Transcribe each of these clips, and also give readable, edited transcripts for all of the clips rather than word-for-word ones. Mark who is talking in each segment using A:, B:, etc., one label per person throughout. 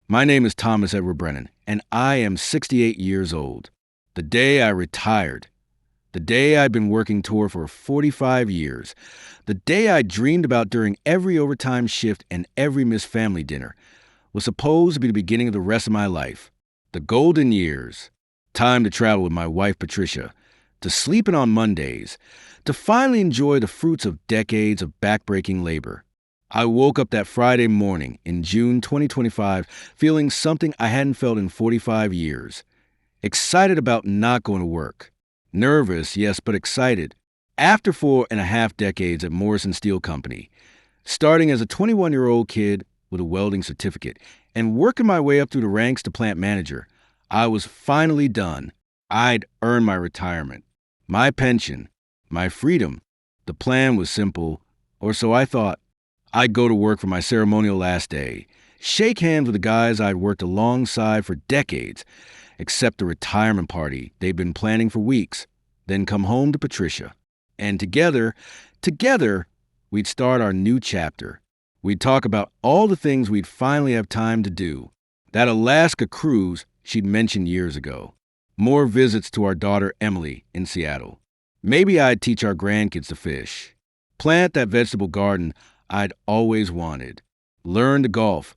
A: My name is Thomas Edward Brennan, and I am 68 years old. The day I retired, the day I'd been working toward for 45 years, the day I dreamed about during every overtime shift and every missed family dinner, was supposed to be the beginning of the rest of my life. The golden years. Time to travel with my wife Patricia, to sleep in on Mondays, to finally enjoy the fruits of decades of backbreaking labor. I woke up that Friday morning in June 2025 feeling something I hadn't felt in 45 years. Excited about not going to work. Nervous, yes, but excited. After 4.5 decades at Morrison Steel Company, starting as a 21-year-old kid with a welding certificate and working my way up through the ranks to plant manager, I was finally done. I'd earned my retirement, my pension, my freedom. The plan was simple, or so I thought. I'd go to work for my ceremonial last day, shake hands with the guys I'd worked alongside for decades, accept the retirement party they'd been planning for weeks, then come home to Patricia. And together, we'd start our new chapter. We'd talk about all the things we'd finally have time to do. That Alaska cruise she'd mentioned years ago. More visits to our daughter Emily in Seattle. Maybe I'd teach our grandkids to fish. Plant that vegetable garden I'd always wanted. Learn to golf,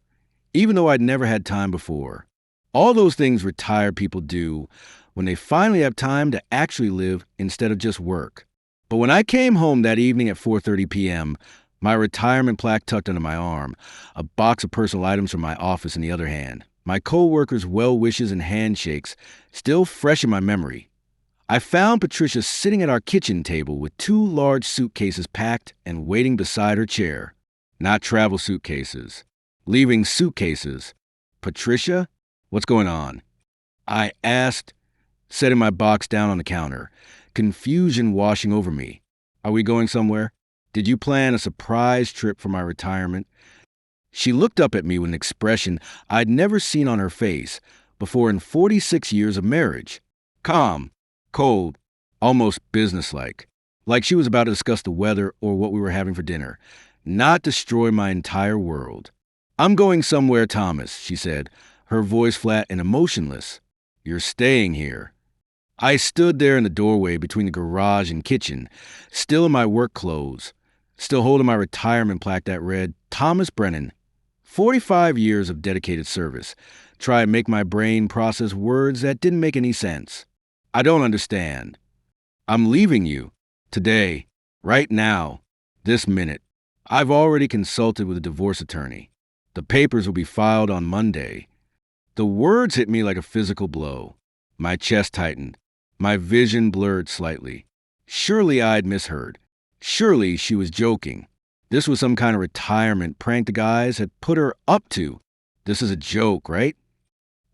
A: even though I'd never had time before. All those things retired people do when they finally have time to actually live instead of just work. But when I came home that evening at 4:30 p.m., my retirement plaque tucked under my arm, a box of personal items from my office in the other hand, my co-workers' well wishes and handshakes still fresh in my memory, I found Patricia sitting at our kitchen table with 2 large suitcases packed and waiting beside her chair. Not travel suitcases. Leaving suitcases. Patricia, what's going on? I asked, setting my box down on the counter, confusion washing over me. Are we going somewhere? Did you plan a surprise trip for my retirement? She looked up at me with an expression I'd never seen on her face before in 46 years of marriage. Calm. Cold, almost businesslike, like she was about to discuss the weather or what we were having for dinner, not destroy my entire world. I'm going somewhere, Thomas, she said, her voice flat and emotionless. You're staying here. I stood there in the doorway between the garage and kitchen, still in my work clothes, still holding my retirement plaque that read, Thomas Brennan, 45 years of dedicated service. Try to make my brain process words that didn't make any sense. I don't understand. I'm leaving you. Today. Right now. This minute. I've already consulted with a divorce attorney. The papers will be filed on Monday. The words hit me like a physical blow. My chest tightened. My vision blurred slightly. Surely I'd misheard. Surely she was joking. This was some kind of retirement prank the guys had put her up to. This is a joke, right?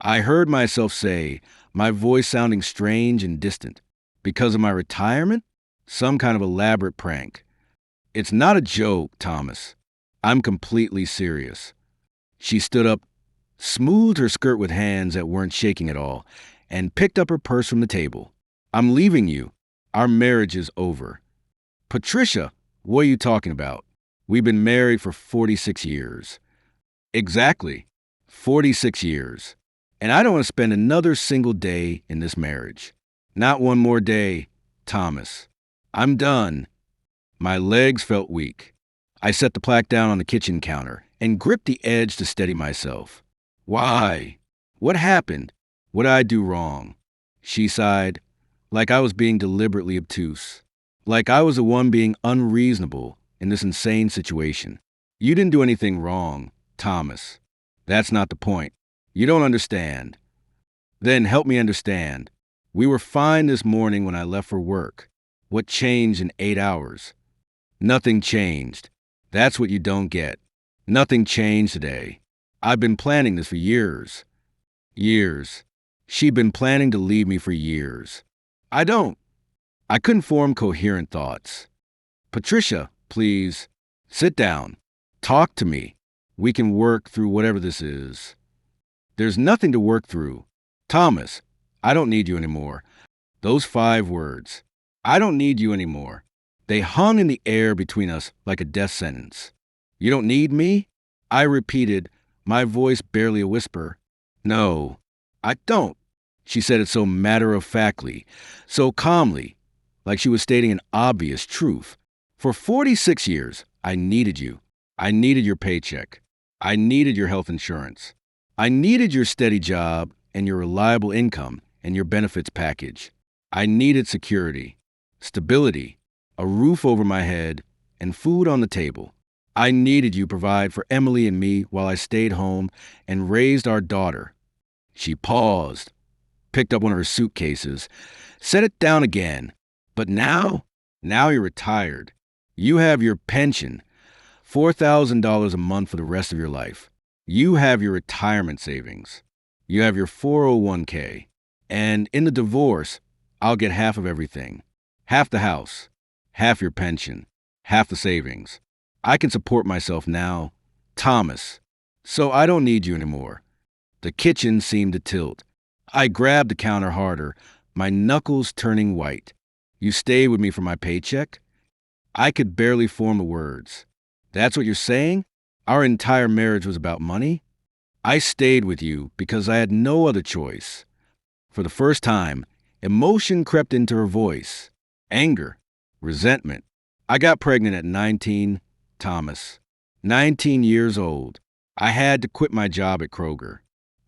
A: I heard myself say, my voice sounding strange and distant. Because of my retirement? Some kind of elaborate prank. It's not a joke, Thomas. I'm completely serious. She stood up, smoothed her skirt with hands that weren't shaking at all, and picked up her purse from the table. I'm leaving you. Our marriage is over. Patricia, what are you talking about? We've been married for 46 years. Exactly. 46 years. And I don't want to spend another single day in this marriage. Not one more day, Thomas. I'm done. My legs felt weak. I set the plaque down on the kitchen counter and gripped the edge to steady myself. Why? What happened? What did I do wrong? She sighed, like I was being deliberately obtuse. Like I was the one being unreasonable in this insane situation. You didn't do anything wrong, Thomas. That's not the point. You don't understand. Then help me understand. We were fine this morning when I left for work. What changed in 8 hours? Nothing changed. That's what you don't get. Nothing changed today. I've been planning this for years. Years. She'd been planning to leave me for years. I couldn't form coherent thoughts. Patricia, please, sit down. Talk to me. We can work through whatever this is. There's nothing to work through. Thomas, I don't need you anymore. Those 5 words. I don't need you anymore. They hung in the air between us like a death sentence. You don't need me? I repeated, my voice barely a whisper. No, I don't. She said it so matter-of-factly, so calmly, like she was stating an obvious truth. For 46 years, I needed you. I needed your paycheck. I needed your health insurance. I needed your steady job and your reliable income and your benefits package. I needed security, stability, a roof over my head, and food on the table. I needed you to provide for Emily and me while I stayed home and raised our daughter. She paused, picked up one of her suitcases, set it down again. But now you're retired. You have your pension, $4,000 a month for the rest of your life. You have your retirement savings. You have your 401k. And in the divorce, I'll get half of everything. Half the house, half your pension, half the savings. I can support myself now, Thomas. So I don't need you anymore. The kitchen seemed to tilt. I grabbed the counter harder, my knuckles turning white. You stayed with me for my paycheck? I could barely form the words. That's what you're saying? Our entire marriage was about money? I stayed with you because I had no other choice. For the first time, emotion crept into her voice. Anger, resentment. I got pregnant at 19, Thomas. 19 years old. I had to quit my job at Kroger.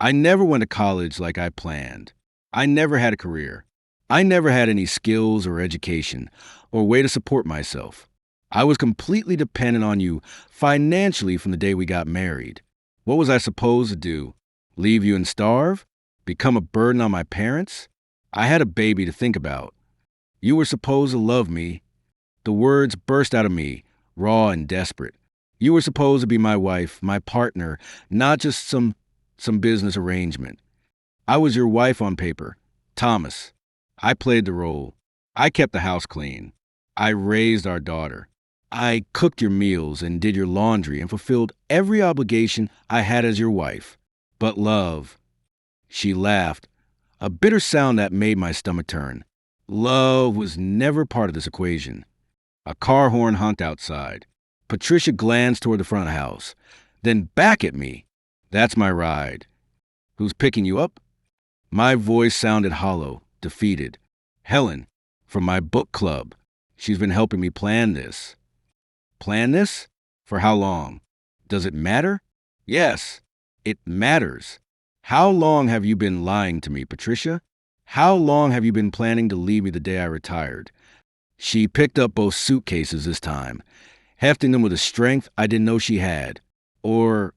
A: I never went to college like I planned. I never had a career. I never had any skills or education or way to support myself. I was completely dependent on you financially from the day we got married. What was I supposed to do? Leave you and starve? Become a burden on my parents? I had a baby to think about. You were supposed to love me. The words burst out of me, raw and desperate. You were supposed to be my wife, my partner, not just some business arrangement. I was your wife on paper, Thomas. I played the role. I kept the house clean. I raised our daughter. I cooked your meals and did your laundry and fulfilled every obligation I had as your wife. But love. She laughed, a bitter sound that made my stomach turn. Love was never part of this equation. A car horn honked outside. Patricia glanced toward the front of the house, then back at me. That's my ride. Who's picking you up? My voice sounded hollow, defeated. Helen, from my book club. She's been helping me plan this. Plan this? For how long? Does it matter? Yes, it matters. How long have you been lying to me, Patricia? How long have you been planning to leave me the day I retired? She picked up both suitcases this time, hefting them with a strength I didn't know she had. Or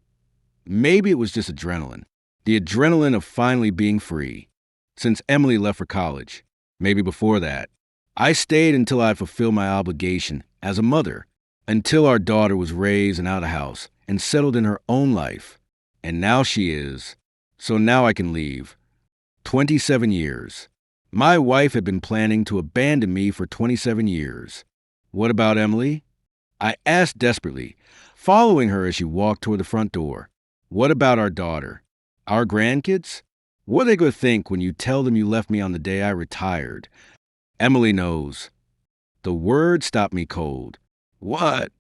A: maybe it was just adrenaline. The adrenaline of finally being free. Since Emily left for college, maybe before that, I stayed until I fulfilled my obligation as a mother, until our daughter was raised and out of the house and settled in her own life. And now she is. So now I can leave. 27 years. My wife had been planning to abandon me for 27 years. What about Emily? I asked desperately, following her as she walked toward the front door. What about our daughter? Our grandkids? What are they going to think when you tell them you left me on the day I retired? Emily knows. The word stopped me cold. What?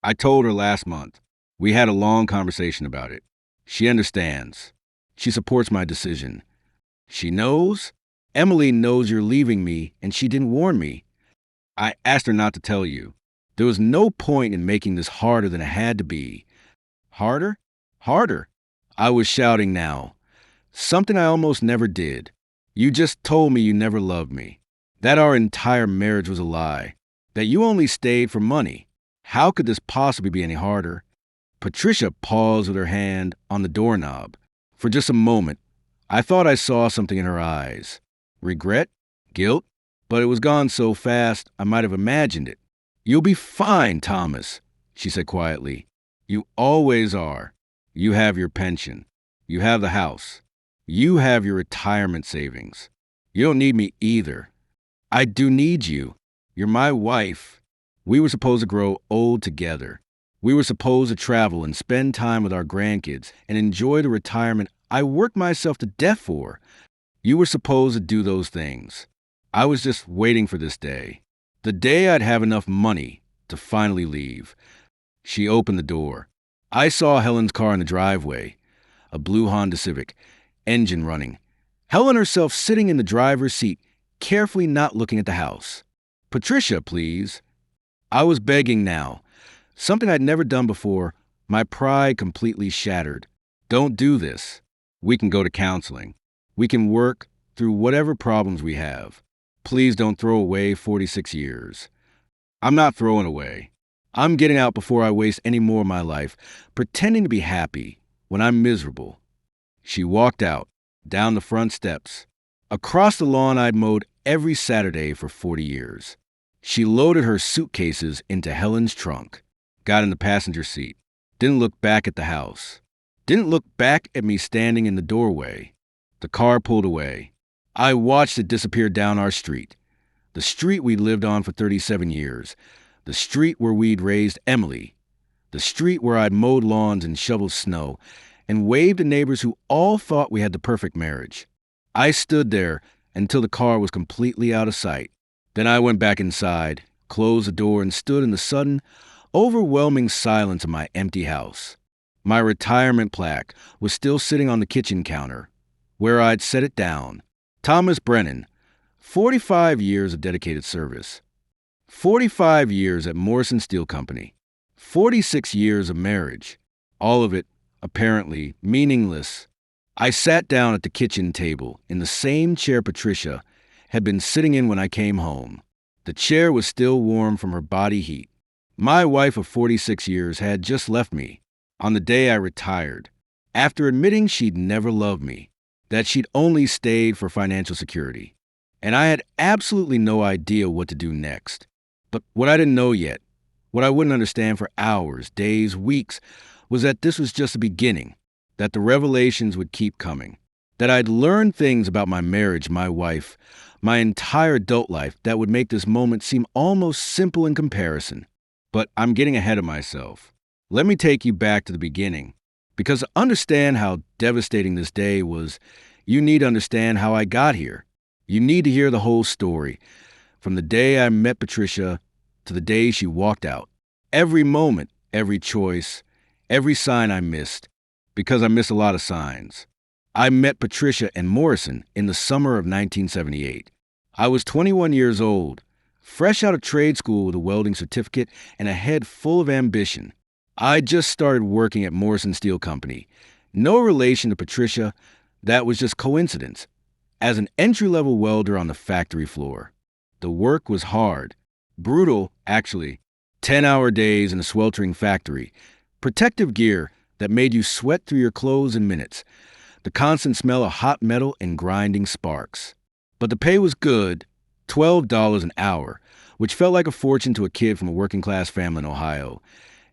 A: I told her last month. We had a long conversation about it. She understands. She supports my decision. She knows? Emily knows you're leaving me, and she didn't warn me. I asked her not to tell you. There was no point in making this harder than it had to be. Harder? Harder. I was shouting now. Something I almost never did. You just told me you never loved me. That our entire marriage was a lie. That you only stayed for money. How could this possibly be any harder? Patricia paused with her hand on the doorknob. For just a moment, I thought I saw something in her eyes. Regret? Guilt? But it was gone so fast, I might have imagined it. You'll be fine, Thomas, she said quietly. You always are. You have your pension. You have the house. You have your retirement savings. You don't need me either. I do need you. You're my wife. We were supposed to grow old together. We were supposed to travel and spend time with our grandkids and enjoy the retirement I worked myself to death for. You were supposed to do those things. I was just waiting for this day. The day I'd have enough money to finally leave. She opened the door. I saw Helen's car in the driveway, a blue Honda Civic, engine running. Helen herself sitting in the driver's seat, carefully not looking at the house. "Patricia, please." I was begging now. Something I'd never done before, my pride completely shattered. "Don't do this. We can go to counseling. We can work through whatever problems we have. Please don't throw away 46 years. "I'm not throwing away. I'm getting out before I waste any more of my life, pretending to be happy when I'm miserable." She walked out, down the front steps, across the lawn I'd mowed every Saturday for 40 years. She loaded her suitcases into Helen's trunk, got in the passenger seat, didn't look back at the house, didn't look back at me standing in the doorway. The car pulled away. I watched it disappear down our street, the street we'd lived on for 37 years, the street where we'd raised Emily, the street where I'd mowed lawns and shoveled snow, and waved to neighbors who all thought we had the perfect marriage. I stood there until the car was completely out of sight. Then I went back inside, closed the door, and stood in the sudden, overwhelming silence of my empty house. My retirement plaque was still sitting on the kitchen counter, where I'd set it down. Thomas Brennan, 45 years of dedicated service. 45 years at Morrison Steel Company. 46 years of marriage. All of it, apparently, meaningless. I sat down at the kitchen table in the same chair Patricia had been sitting in when I came home. The chair was still warm from her body heat. My wife of 46 years had just left me on the day I retired, after admitting she'd never loved me, that she'd only stayed for financial security. And I had absolutely no idea what to do next. But what I didn't know yet, what I wouldn't understand for hours, days, weeks, was that this was just the beginning, that the revelations would keep coming, that I'd learned things about my marriage, my wife, my entire adult life that would make this moment seem almost simple in comparison. But I'm getting ahead of myself. Let me take you back to the beginning, because to understand how devastating this day was, you need to understand how I got here. You need to hear the whole story, from the day I met Patricia to the day she walked out. Every moment, every choice, every sign I missed, because I missed a lot of signs. I met Patricia and Morrison in the summer of 1978. I was 21 years old, fresh out of trade school with a welding certificate and a head full of ambition. I just started working at Morrison Steel Company. No relation to Patricia, that was just coincidence. As an entry-level welder on the factory floor. The work was hard, brutal, actually. 10-hour days in a sweltering factory, protective gear that made you sweat through your clothes in minutes, the constant smell of hot metal and grinding sparks. But the pay was good, $12 an hour, which felt like a fortune to a kid from a working-class family in Ohio.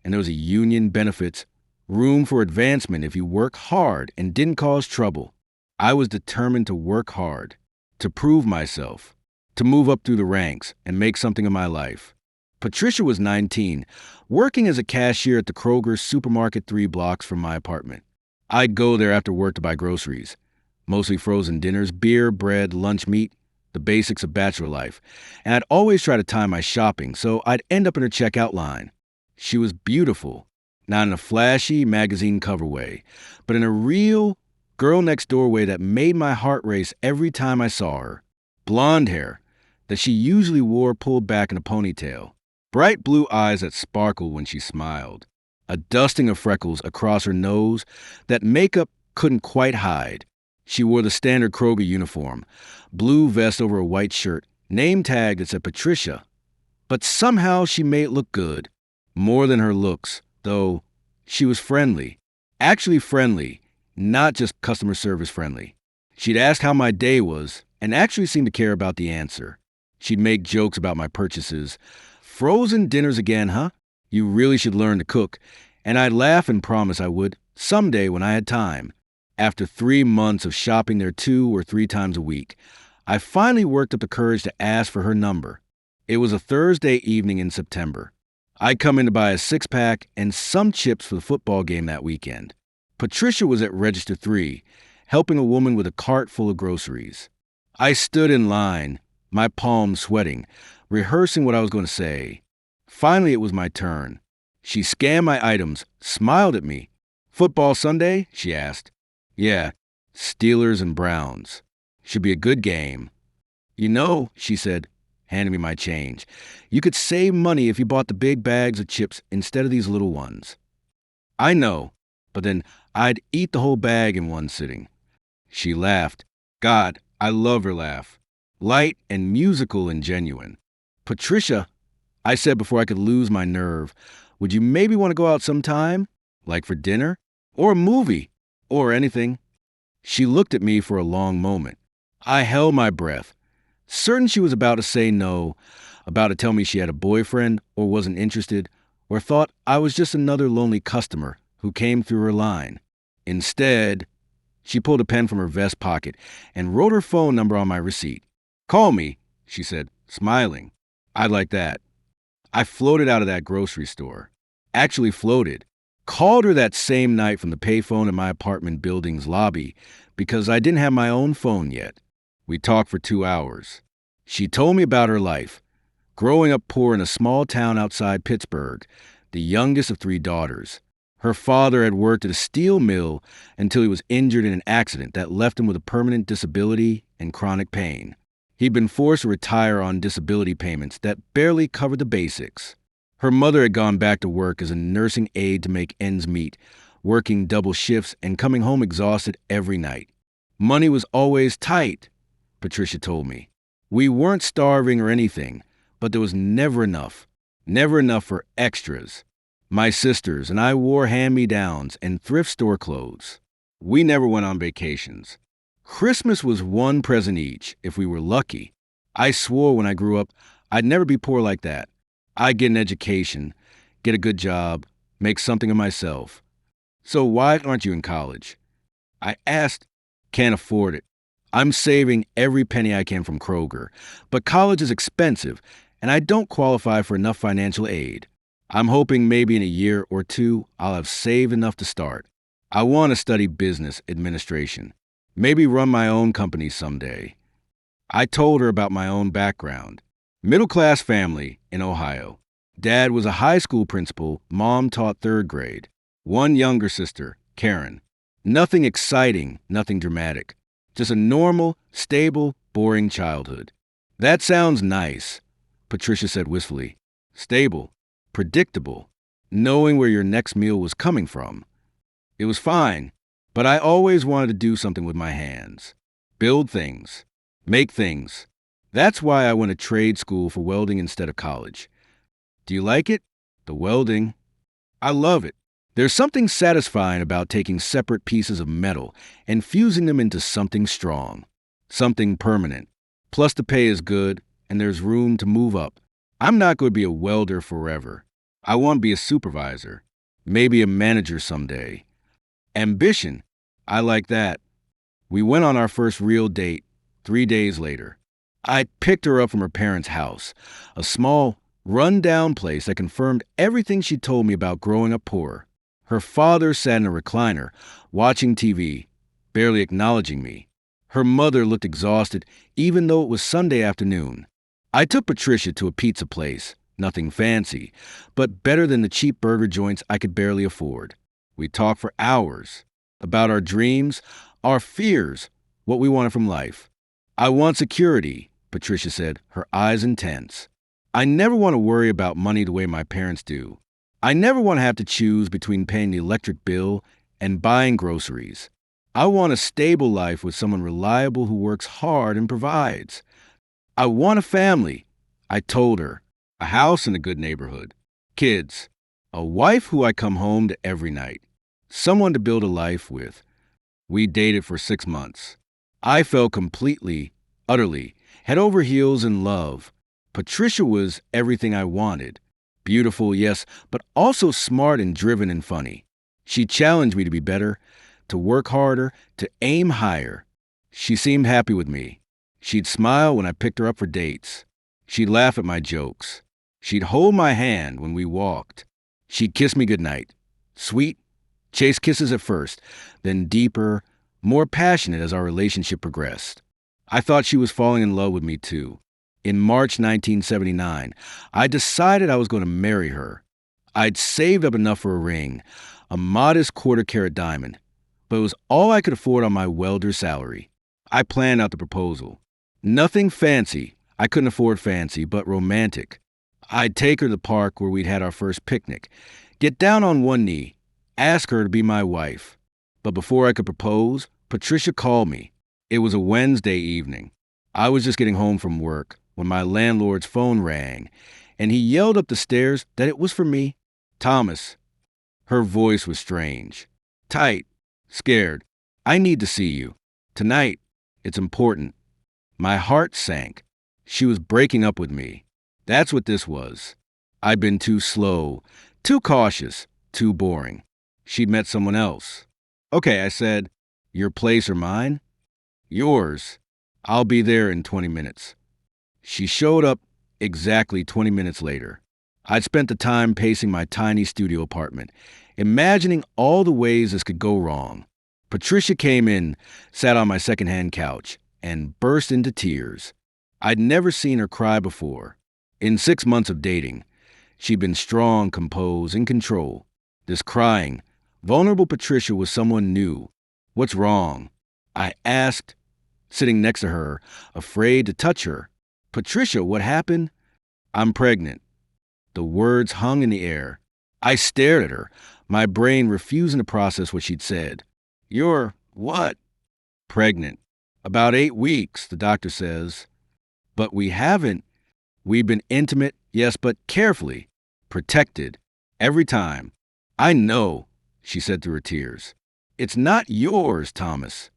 A: And there was a union benefits, room for advancement if you work hard and didn't cause trouble. I was determined to work hard, to prove myself, to move up through the ranks and make something of my life. Patricia was 19, working as a cashier at the Kroger supermarket 3 blocks from my apartment. I'd go there after work to buy groceries, mostly frozen dinners, beer, bread, lunch meat, the basics of bachelor life, and I'd always try to time my shopping so I'd end up in her checkout line. She was beautiful, not in a flashy magazine cover way, but in a real girl-next-door way that made my heart race every time I saw her. Blonde hair that she usually wore pulled back in a ponytail, bright blue eyes that sparkled when she smiled, a dusting of freckles across her nose that makeup couldn't quite hide. She wore the standard Kroger uniform, blue vest over a white shirt, name tag that said Patricia. But somehow she made it look good. More than her looks, though. She was friendly. Actually friendly, not just customer service friendly. She'd ask how my day was and actually seemed to care about the answer. She'd make jokes about my purchases. "Frozen dinners again, huh? You really should learn to cook." And I'd laugh and promise I would, someday when I had time. After 3 months of shopping there 2 or 3 times a week, I finally worked up the courage to ask for her number. It was a Thursday evening in September. I'd come in to buy a 6-pack and some chips for the football game that weekend. Patricia was at Register 3, helping a woman with a cart full of groceries. I stood in line, my palms sweating, rehearsing what I was going to say. Finally, it was my turn. She scanned my items, smiled at me. Football Sunday? She asked. Yeah, Steelers and Browns. Should be a good game. You know, she said, handing me my change, you could save money if you bought the big bags of chips instead of these little ones. I know, but then I'd eat the whole bag in one sitting. She laughed. God, I love her laugh. Light and musical and genuine. Patricia, I said before I could lose my nerve, would you maybe want to go out sometime? Like for dinner? Or a movie? Or anything? She looked at me for a long moment. I held my breath, certain she was about to say no, about to tell me she had a boyfriend or wasn't interested, or thought I was just another lonely customer who came through her line. Instead, she pulled a pen from her vest pocket and wrote her phone number on my receipt. Call me, she said, smiling. I'd like that. I floated out of that grocery store. Actually floated. Called her that same night from the payphone in my apartment building's lobby because I didn't have my own phone yet. We talked for 2 hours. She told me about her life, growing up poor in a small town outside Pittsburgh, the youngest of 3 daughters. Her father had worked at a steel mill until he was injured in an accident that left him with a permanent disability and chronic pain. He'd been forced to retire on disability payments that barely covered the basics. Her mother had gone back to work as a nursing aide to make ends meet, working double shifts and coming home exhausted every night. Money was always tight, Patricia told me. We weren't starving or anything, but there was never enough for extras. My sisters and I wore hand-me-downs and thrift store clothes. We never went on vacations. Christmas was one present each, if we were lucky. I swore when I grew up I'd never be poor like that. I'd get an education, get a good job, make something of myself. So why aren't you in college? I asked. Can't afford it. I'm saving every penny I can from Kroger, but college is expensive, and I don't qualify for enough financial aid. I'm hoping maybe in a year or 2 I'll have saved enough to start. I want to study business administration, maybe run my own company someday. I told her about my own background. Middle-class family in Ohio. Dad was a high school principal, Mom taught 3rd grade. 1 younger sister, Karen. Nothing exciting, nothing dramatic. Just a normal, stable, boring childhood. That sounds nice, Patricia said wistfully. Stable, predictable, knowing where your next meal was coming from. It was fine, but I always wanted to do something with my hands. Build things, make things. That's why I went to trade school for welding instead of college. Do you like it? The welding? I love it. There's something satisfying about taking separate pieces of metal and fusing them into something strong, something permanent. Plus the pay is good and there's room to move up. I'm not going to be a welder forever. I want to be a supervisor, maybe a manager someday. Ambition, I like that. We went on our first real date 3 days later. I picked her up from her parents' house, a small, run-down place that confirmed everything she told me about growing up poor. Her father sat in a recliner, watching TV, barely acknowledging me. Her mother looked exhausted, even though it was Sunday afternoon. I took Patricia to a pizza place, nothing fancy, but better than the cheap burger joints I could barely afford. We talked for hours about our dreams, our fears, what we wanted from life. I want security, Patricia said, her eyes intense. I never want to worry about money the way my parents do. I never want to have to choose between paying the electric bill and buying groceries. I want a stable life with someone reliable who works hard and provides. I want a family, I told her, a house in a good neighborhood, kids, a wife who I come home to every night, someone to build a life with. We dated for 6 months. I fell completely, utterly, head over heels in love. Patricia was everything I wanted. Beautiful, yes, but also smart and driven and funny. She challenged me to be better, to work harder, to aim higher. She seemed happy with me. She'd smile when I picked her up for dates. She'd laugh at my jokes. She'd hold my hand when we walked. She'd kiss me goodnight. Sweet, chaste kisses at first, then deeper, more passionate as our relationship progressed. I thought she was falling in love with me too. In March 1979, I decided I was going to marry her. I'd saved up enough for a ring, a modest quarter-carat diamond, but it was all I could afford on my welder's salary. I planned out the proposal. Nothing fancy. I couldn't afford fancy, but romantic. I'd take her to the park where we'd had our first picnic, get down on one knee, ask her to be my wife. But before I could propose, Patricia called me. It was a Wednesday evening. I was just getting home from work when my landlord's phone rang, and he yelled up the stairs that it was for me. Thomas. Her voice was strange. Tight. Scared. I need to see you. Tonight. It's important. My heart sank. She was breaking up with me. That's what this was. I'd been too slow, too cautious, too boring. She'd met someone else. Okay, I said. Your place or mine? Yours. I'll be there in 20 minutes. She showed up exactly 20 minutes later. I'd spent the time pacing my tiny studio apartment, imagining all the ways this could go wrong. Patricia came in, sat on my secondhand couch, and burst into tears. I'd never seen her cry before. In 6 months of dating, she'd been strong, composed, in control. This crying, vulnerable Patricia was someone new. What's wrong? I asked, sitting next to her, afraid to touch her. Patricia, what happened? I'm pregnant. The words hung in the air. I stared at her, my brain refusing to process what she'd said. You're what? Pregnant. About 8 weeks, the doctor says. But we haven't. We've been intimate, yes, but carefully. Protected. Every time. I know, she said through her tears. It's not yours, Thomas.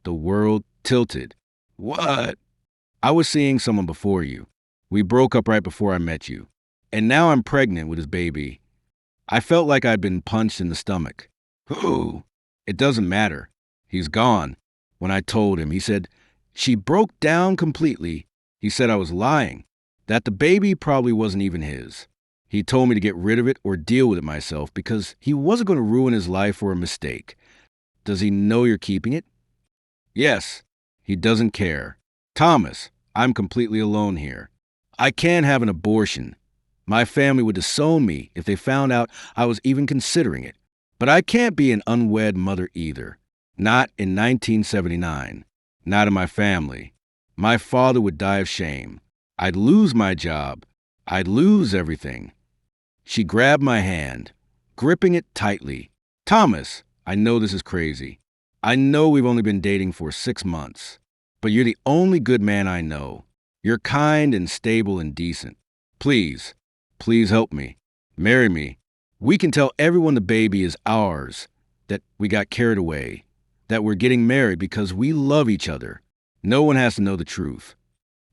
A: The world tilted. What? I was seeing someone before you. We broke up right before I met you. And now I'm pregnant with his baby. I felt like I'd been punched in the stomach. Who? It doesn't matter. He's gone. When I told him, he said, she broke down completely. He said I was lying, that the baby probably wasn't even his. He told me to get rid of it or deal with it myself because he wasn't going to ruin his life for a mistake. Does he know you're keeping it? Yes. He doesn't care. Thomas, I'm completely alone here. I can't have an abortion. My family would disown me if they found out I was even considering it. But I can't be an unwed mother either. Not in 1979. Not in my family. My father would die of shame. I'd lose my job. I'd lose everything. She grabbed my hand, gripping it tightly. Thomas, I know this is crazy. I know we've only been dating for 6 months. But you're the only good man I know. You're kind and stable and decent. Please, please help me. Marry me. We can tell everyone the baby is ours, that we got carried away, that we're getting married because we love each other. No one has to know the truth.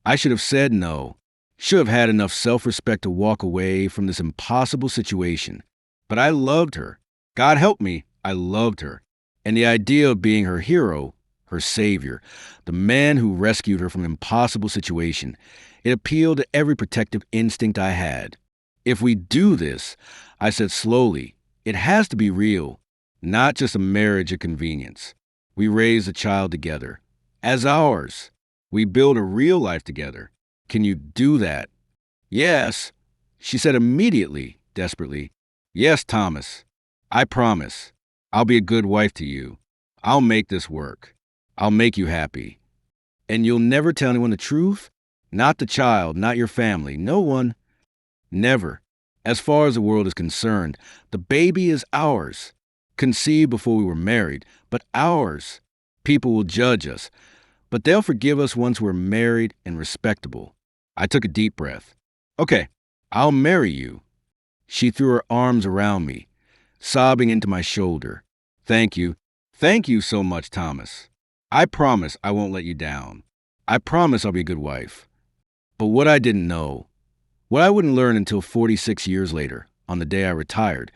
A: I should have said no. Should have had enough self-respect to walk away from this impossible situation. But I loved her. God help me, I loved her. And the idea of being her hero, her savior, the man who rescued her from an impossible situation, it appealed to every protective instinct I had. If we do this, I said slowly, it has to be real, not just a marriage of convenience. We raise a child together, as ours. We build a real life together. Can you do that? Yes, she said immediately, desperately. Yes, Thomas, I promise. I'll be a good wife to you. I'll make this work. I'll make you happy. And you'll never tell anyone the truth? Not the child, not your family, no one. Never. As far as the world is concerned, the baby is ours. Conceived before we were married, but ours. People will judge us, but they'll forgive us once we're married and respectable. I took a deep breath. Okay, I'll marry you. She threw her arms around me, sobbing into my shoulder. Thank you. Thank you so much, Thomas. I promise I won't let you down. I promise I'll be a good wife. But what I didn't know, what I wouldn't learn until 46 years later, on the day I retired,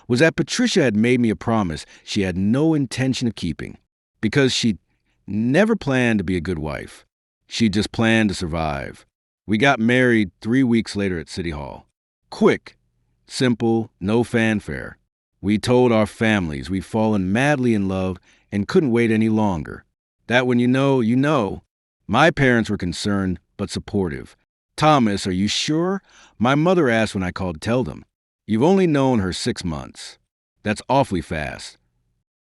A: was that Patricia had made me a promise she had no intention of keeping, because she'd never planned to be a good wife. She just planned to survive. We got married 3 weeks later at City Hall. Quick, simple, no fanfare. We told our families we'd fallen madly in love and couldn't wait any longer. That when you know, you know. My parents were concerned, but supportive. Thomas, are you sure? My mother asked when I called to tell them. You've only known her 6 months. That's awfully fast.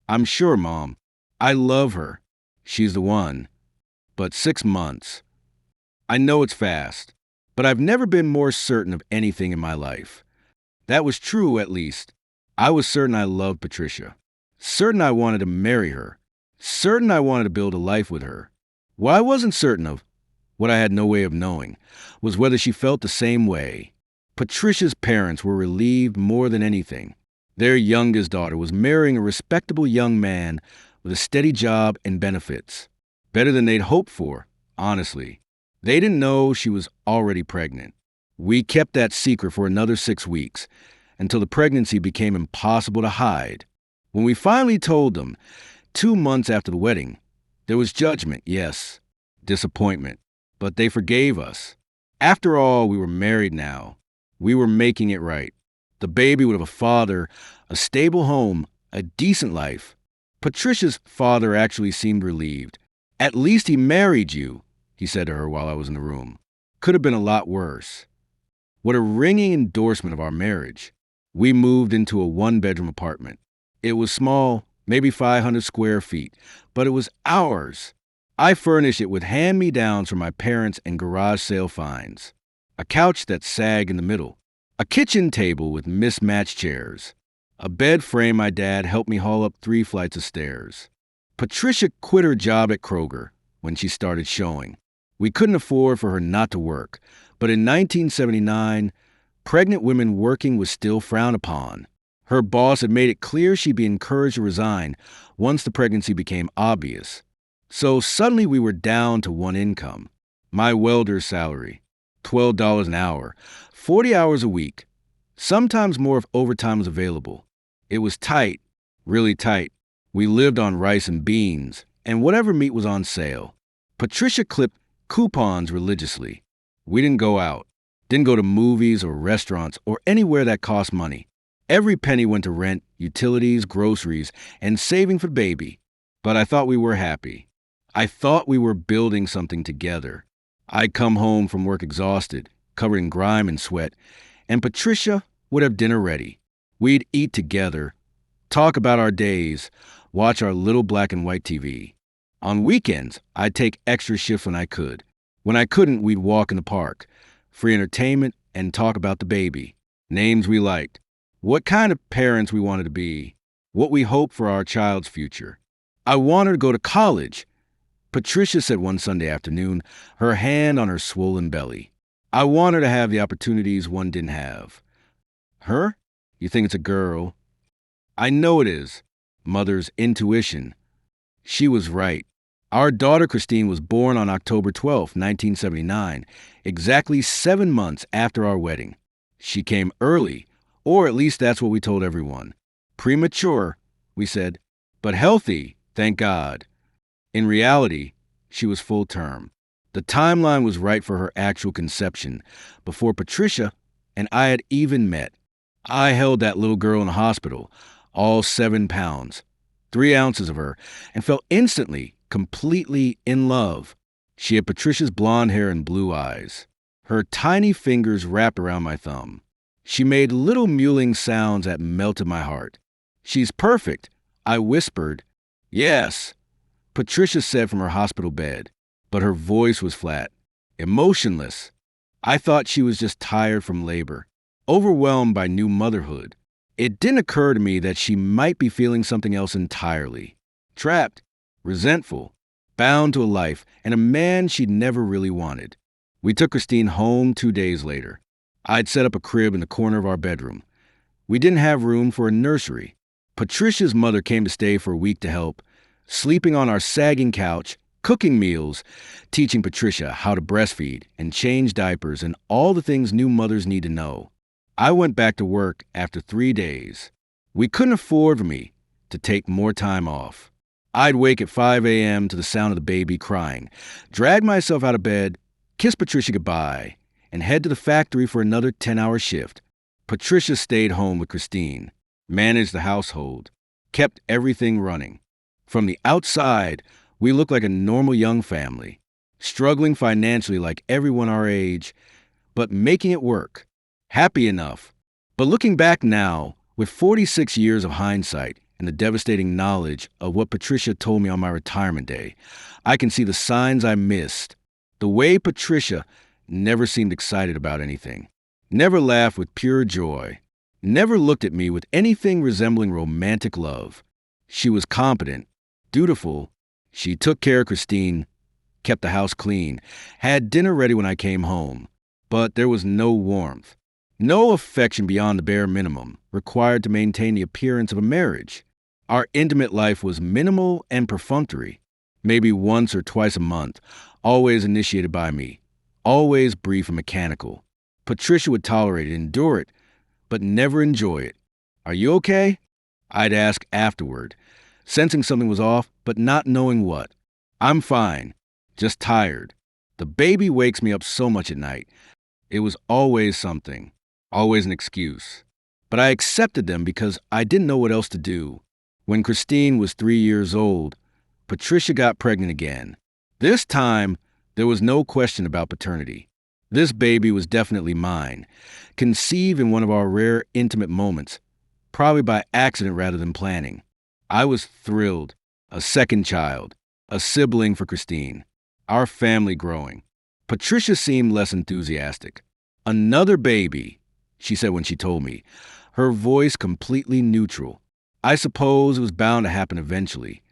A: I'm sure, Mom. I love her. She's the one. But 6 months. I know it's fast, but I've never been more certain of anything in my life. That was true, at least. I was certain I loved Patricia. Certain I wanted to marry her. Certain I wanted to build a life with her. What I wasn't certain of, what I had no way of knowing, was whether she felt the same way. Patricia's parents were relieved more than anything. Their youngest daughter was marrying a respectable young man with a steady job and benefits. Better than they'd hoped for, honestly. They didn't know she was already pregnant. We kept that secret for another 6 weeks, until the pregnancy became impossible to hide. When we finally told them, 2 months after the wedding, there was judgment, yes, disappointment, but they forgave us. After all, we were married now. We were making it right. The baby would have a father, a stable home, a decent life. Patricia's father actually seemed relieved. At least he married you, he said to her while I was in the room. Could have been a lot worse. What a ringing endorsement of our marriage. We moved into a one-bedroom apartment. It was small, maybe 500 square feet, but it was ours. I furnished it with hand-me-downs from my parents and garage sale finds. A couch that sagged in the middle. A kitchen table with mismatched chairs. A bed frame my dad helped me haul up 3 flights of stairs. Patricia quit her job at Kroger when she started showing. We couldn't afford for her not to work, but in 1979, pregnant women working was still frowned upon. Her boss had made it clear she'd be encouraged to resign once the pregnancy became obvious. So suddenly we were down to one income. My welder's salary, $12 an hour, 40 hours a week. Sometimes more if overtime was available. It was tight, really tight. We lived on rice and beans, and whatever meat was on sale. Patricia clipped coupons religiously. We didn't go out, didn't go to movies or restaurants or anywhere that cost money. Every penny went to rent, utilities, groceries, and saving for baby. But I thought we were happy. I thought we were building something together. I'd come home from work exhausted, covered in grime and sweat, and Patricia would have dinner ready. We'd eat together, talk about our days, watch our little black and white TV. On weekends, I'd take extra shifts when I could. When I couldn't, we'd walk in the park, free entertainment, and talk about the baby, names we liked, what kind of parents we wanted to be, what we hoped for our child's future. I wanted to go to college, Patricia said one Sunday afternoon, her hand on her swollen belly. I want her to have the opportunities one didn't have. Her? You think it's a girl? I know it is. Mother's intuition. She was right. Our daughter Christine was born on October 12, 1979, exactly 7 months after our wedding. She came early, or at least that's what we told everyone. Premature, we said, but healthy, thank God. In reality, she was full term. The timeline was right for her actual conception, before Patricia and I had even met. I held that little girl in the hospital, all 7 pounds, 3 ounces of her, and felt instantly, completely in love. She had Patricia's blonde hair and blue eyes. Her tiny fingers wrapped around my thumb. She made little mewling sounds that melted my heart. She's perfect, I whispered. Yes, Patricia said from her hospital bed, but her voice was flat, emotionless. I thought she was just tired from labor, overwhelmed by new motherhood. It didn't occur to me that she might be feeling something else entirely. Trapped, resentful, bound to a life and a man she'd never really wanted. We took Christine home 2 days later. I'd set up a crib in the corner of our bedroom. We didn't have room for a nursery. Patricia's mother came to stay for a week to help, sleeping on our sagging couch, cooking meals, teaching Patricia how to breastfeed and change diapers and all the things new mothers need to know. I went back to work after 3 days. We couldn't afford for me to take more time off. I'd wake at 5 a.m. to the sound of the baby crying, drag myself out of bed, kiss Patricia goodbye, and head to the factory for another 10-hour shift. Patricia stayed home with Christine, managed the household, kept everything running. From the outside, we looked like a normal young family, struggling financially like everyone our age, but making it work. Happy enough, But looking back now, with 46 years of hindsight and the devastating knowledge of what Patricia told me on my retirement day, I can see the signs I missed. The way Patricia never seemed excited about anything, never laughed with pure joy, never looked at me with anything resembling romantic love. She was competent, dutiful. She took care of Christine, kept the house clean, had dinner ready when I came home. But there was no warmth, no affection beyond the bare minimum required to maintain the appearance of a marriage. Our intimate life was minimal and perfunctory, maybe once or twice a month, always initiated by me, always brief and mechanical. Patricia would tolerate it, endure it, but never enjoy it. "Are you okay?" I'd ask afterward, sensing something was off, but not knowing what. "I'm fine, just tired. The baby wakes me up so much at night." It was always something, always an excuse. But I accepted them because I didn't know what else to do. When Christine was 3 years old, Patricia got pregnant again. This time, there was no question about paternity. This baby was definitely mine, conceived in one of our rare intimate moments, probably by accident rather than planning. I was thrilled. A second child, a sibling for Christine, our family growing. Patricia seemed less enthusiastic. "Another baby," she said when she told me, her voice completely neutral. "I suppose it was bound to happen eventually.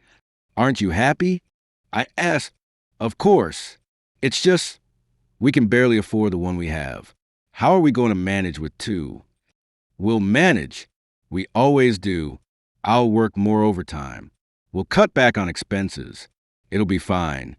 A: Aren't you happy?" I asked. "Of course. It's just, we can barely afford the one we have. How are we going to manage with two?" "We'll manage. We always do. I'll work more overtime. We'll cut back on expenses. It'll be fine."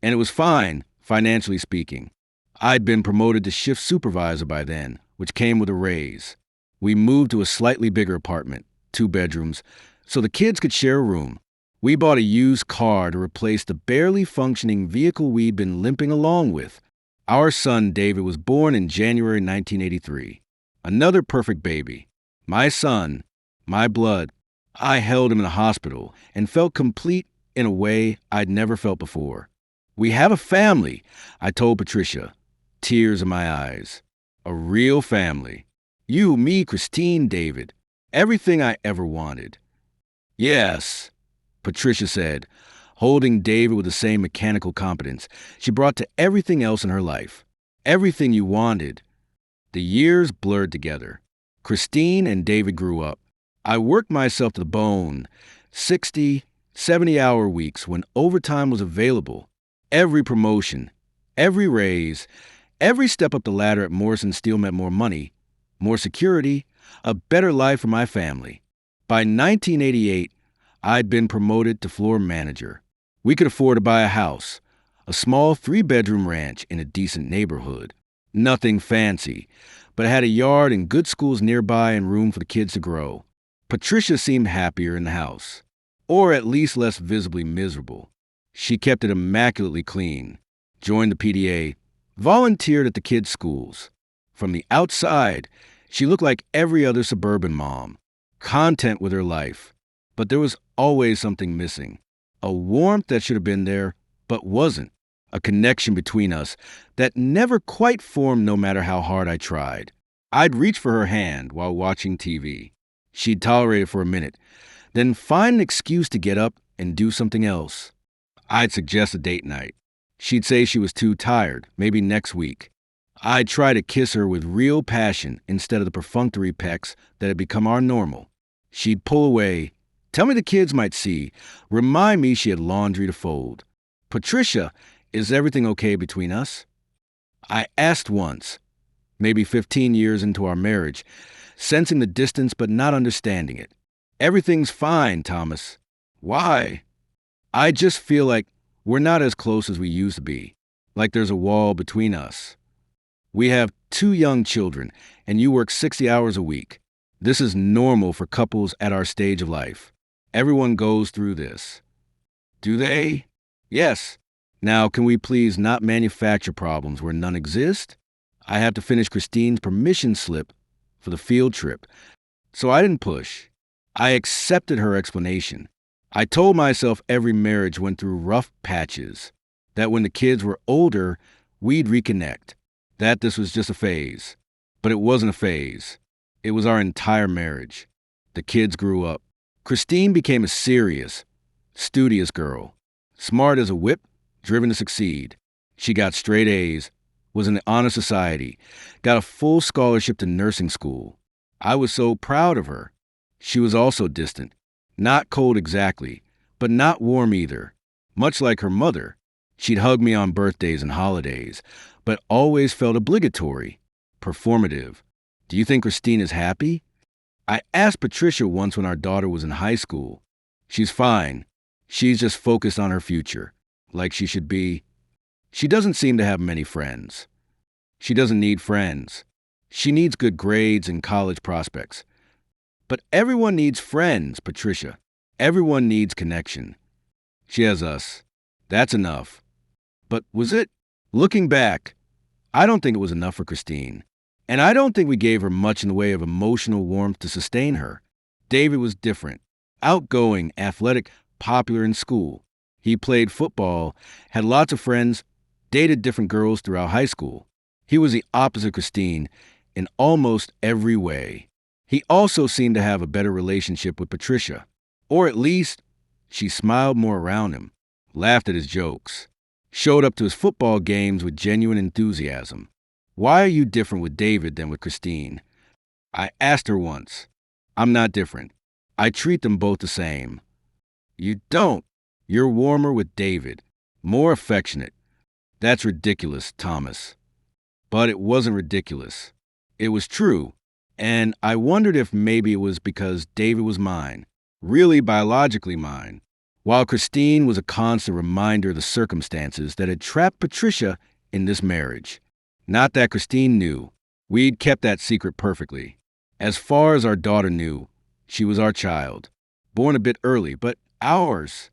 A: And it was fine, financially speaking. I'd been promoted to shift supervisor by then, which came with a raise. We moved to a slightly bigger apartment, 2 bedrooms, so the kids could share a room. We bought a used car to replace the barely functioning vehicle we'd been limping along with. Our son, David, was born in January 1983. Another perfect baby. My son, my blood. I held him in the hospital and felt complete in a way I'd never felt before. "We have a family," I told Patricia, tears in my eyes. "A real family. You, me, Christine, David. Everything I ever wanted." "Yes," Patricia said, holding David with the same mechanical competence she brought to everything else in her life. "Everything you wanted." The years blurred together. Christine and David grew up. I worked myself to the bone, 60, 70-hour weeks when overtime was available. Every promotion, every raise, every step up the ladder at Morrison Steel meant more money, more security, a better life for my family. By 1988, I'd been promoted to floor manager. We could afford to buy a house, a small 3-bedroom ranch in a decent neighborhood. Nothing fancy, but it had a yard and good schools nearby and room for the kids to grow. Patricia seemed happier in the house, or at least less visibly miserable. She kept it immaculately clean, joined the PTA, volunteered at the kids' schools. From the outside, she looked like every other suburban mom, content with her life. But there was always something missing. A warmth that should have been there, but wasn't. A connection between us that never quite formed no matter how hard I tried. I'd reach for her hand while watching TV. She'd tolerate it for a minute, then find an excuse to get up and do something else. I'd suggest a date night. She'd say she was too tired, maybe next week. I'd try to kiss her with real passion instead of the perfunctory pecks that had become our normal. She'd pull away, tell me the kids might see, remind me she had laundry to fold. "Patricia, is everything okay between us?" I asked once, maybe 15 years into our marriage, sensing the distance but not understanding it. "Everything's fine, Thomas." "Why?" "I just feel like we're not as close as we used to be, like there's a wall between us. We have 2 young children, and you work 60 hours a week. This is normal for couples at our stage of life. Everyone goes through this." "Do they?" "Yes. Now, can we please not manufacture problems where none exist?" I have to finish Christine's permission slip for the field trip, so I didn't push. I accepted her explanation. I told myself every marriage went through rough patches, that when the kids were older, we'd reconnect, that this was just a phase. But it wasn't a phase. It was our entire marriage. The kids grew up. Christine became a serious, studious girl, smart as a whip, driven to succeed. She got straight A's, was in the honor society, got a full scholarship to nursing school. I was so proud of her. She was also distant, not cold exactly, but not warm either. Much like her mother, she'd hug me on birthdays and holidays, but always felt obligatory, performative. Do you think Christine is happy? I asked Patricia once when our daughter was in high school. She's fine. She's just focused on her future, like she should be. She doesn't seem to have many friends. She doesn't need friends. She needs good grades and college prospects. But everyone needs friends, Patricia. Everyone needs connection. She has us. That's enough. But was it? Looking back, I don't think it was enough for Christine. And I don't think we gave her much in the way of emotional warmth to sustain her. David was different. Outgoing, athletic, popular in school. He played football, had lots of friends, dated different girls throughout high school. He was the opposite of Christine in almost every way. He also seemed to have a better relationship with Patricia. Or at least, she smiled more around him, laughed at his jokes, showed up to his football games with genuine enthusiasm. Why are you different with David than with Christine? I asked her once. I'm not different. I treat them both the same. You don't. You're warmer with David, more affectionate. That's ridiculous, Thomas. But it wasn't ridiculous. It was true. And I wondered if maybe it was because David was mine, really biologically mine, while Christine was a constant reminder of the circumstances that had trapped Patricia in this marriage. Not that Christine knew. We'd kept that secret perfectly. As far as our daughter knew, she was our child. Born a bit early, but ours.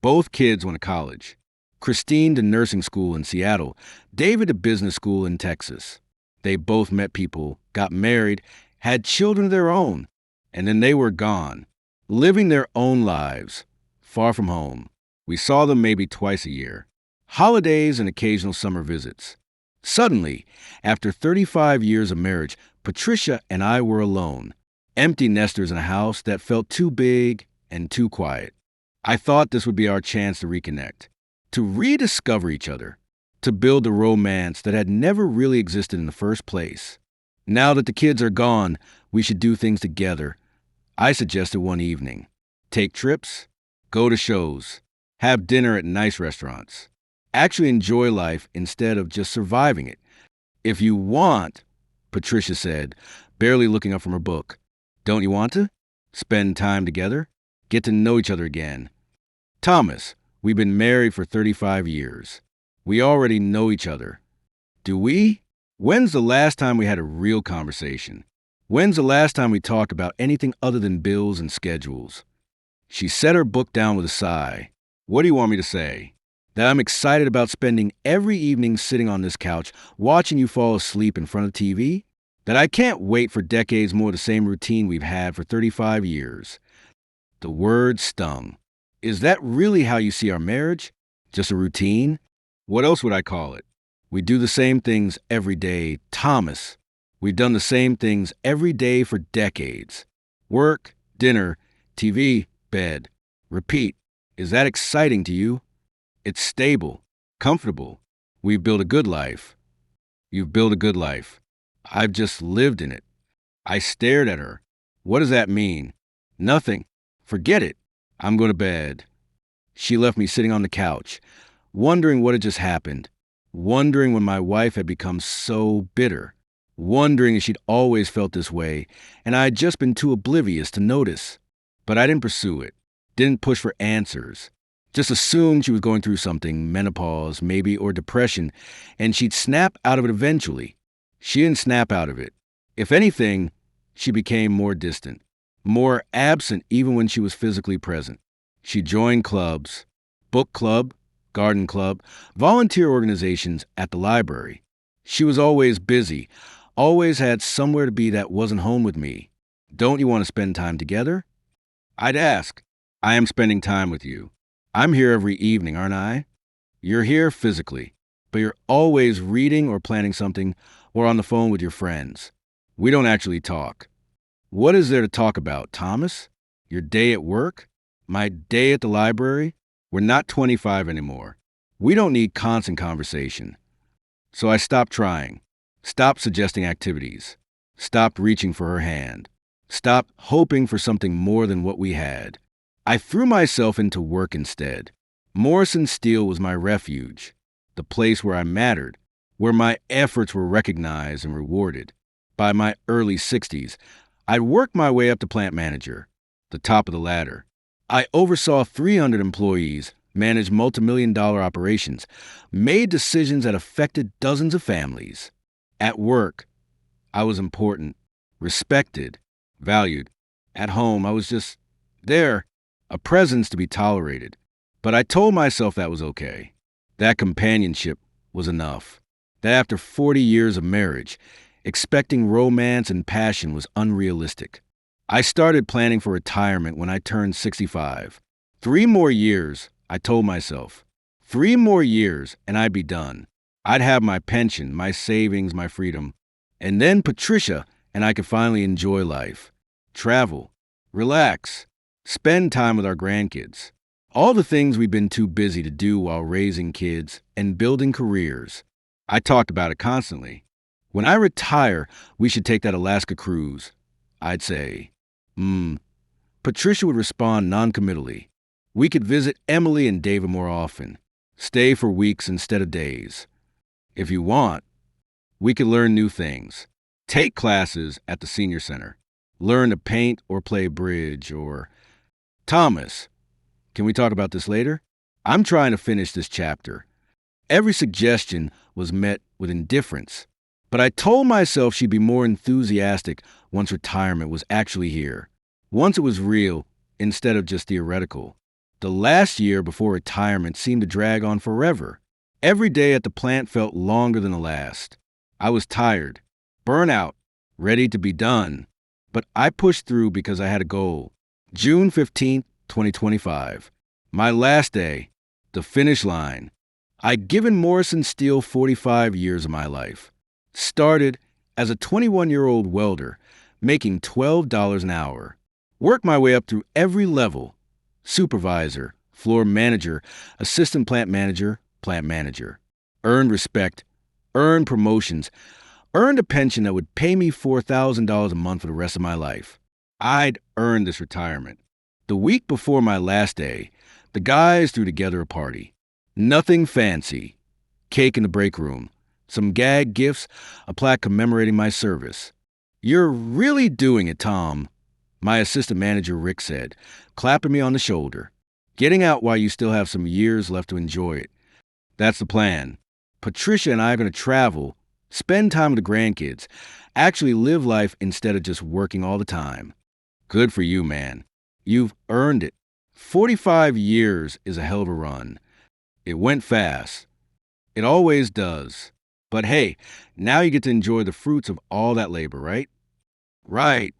A: Both kids went to college. Christine to nursing school in Seattle, David to business school in Texas. They both met people, got married, had children of their own, and then they were gone, living their own lives, far from home. We saw them maybe twice a year. Holidays and occasional summer visits. Suddenly, after 35 years of marriage, Patricia and I were alone, empty nesters in a house that felt too big and too quiet. I thought this would be our chance to reconnect, to rediscover each other, to build a romance that had never really existed in the first place. Now that the kids are gone, we should do things together. I suggested one evening. Take trips, go to shows, have dinner at nice restaurants. Actually enjoy life instead of just surviving it. If you want, Patricia said, barely looking up from her book. Don't you want to? Spend time together? Get to know each other again. Thomas, we've been married for 35 years. We already know each other. Do we? When's the last time we had a real conversation? When's the last time we talked about anything other than bills and schedules? She set her book down with a sigh. What do you want me to say? That I'm excited about spending every evening sitting on this couch, watching you fall asleep in front of TV? That I can't wait for decades more of the same routine we've had for 35 years. The word stung. Is that really how you see our marriage? Just a routine? What else would I call it? We do the same things every day, Thomas. We've done the same things every day for decades. Work, dinner, TV, bed. Repeat. Is that exciting to you? It's stable, comfortable. We've built a good life. You've built a good life. I've just lived in it. I stared at her. What does that mean? Nothing. Forget it. I'm going to bed. She left me sitting on the couch, wondering what had just happened, wondering when my wife had become so bitter, wondering if she'd always felt this way, and I had just been too oblivious to notice. But I didn't pursue it, didn't push for answers. Just assumed she was going through something, menopause, maybe, or depression, and she'd snap out of it eventually. She didn't snap out of it. If anything, she became more distant, more absent even when she was physically present. She joined clubs, book club, garden club, volunteer organizations at the library. She was always busy, always had somewhere to be that wasn't home with me. Don't you want to spend time together? I'd ask. I am spending time with you. I'm here every evening, aren't I? You're here physically, but you're always reading or planning something or on the phone with your friends. We don't actually talk. What is there to talk about, Thomas? Your day at work? My day at the library? We're not 25 anymore. We don't need constant conversation. So I stopped trying, stopped suggesting activities, stopped reaching for her hand, stopped hoping for something more than what we had. I threw myself into work instead. Morrison Steel was my refuge, the place where I mattered, where my efforts were recognized and rewarded. By my early 60s, I'd worked my way up to plant manager, the top of the ladder. I oversaw 300 employees, managed multimillion-dollar operations, made decisions that affected dozens of families. At work, I was important, respected, valued. At home, I was just there, a presence to be tolerated. But I told myself that was okay. That companionship was enough. That after 40 years of marriage, expecting romance and passion was unrealistic. I started planning for retirement when I turned 65. 3 more years, I told myself. 3 more years and I'd be done. I'd have my pension, my savings, my freedom. And then Patricia and I could finally enjoy life. Travel. Relax. Spend time with our grandkids. All the things we've been too busy to do while raising kids and building careers. I talked about it constantly. When I retire, we should take that Alaska cruise. I'd say, Patricia would respond noncommittally. We could visit Emily and David more often. Stay for weeks instead of days. If you want, we could learn new things. Take classes at the senior center. Learn to paint or play bridge or... Thomas, can we talk about this later? I'm trying to finish this chapter. Every suggestion was met with indifference, but I told myself she'd be more enthusiastic once retirement was actually here, once it was real instead of just theoretical. The last year before retirement seemed to drag on forever. Every day at the plant felt longer than the last. I was tired, burnt out, ready to be done, but I pushed through because I had a goal. June 15th, 2025. My last day, the finish line. I'd given Morrison Steel 45 years of my life. Started as a 21-year-old welder, making $12 an hour. Worked my way up through every level. Supervisor, floor manager, assistant plant manager, plant manager. Earned respect, earned promotions, earned a pension that would pay me $4,000 a month for the rest of my life. I'd earned this retirement. The week before my last day, the guys threw together a party. Nothing fancy. Cake in the break room, some gag gifts, a plaque commemorating my service. "You're really doing it, Tom," my assistant manager Rick said, clapping me on the shoulder. "Getting out while you still have some years left to enjoy it. That's the plan. Patricia and I are going to travel, spend time with the grandkids, actually live life instead of just working all the time." Good for you, man. You've earned it. 45 years is a hell of a run. It went fast. It always does. But hey, now you get to enjoy the fruits of all that labor, right? Right.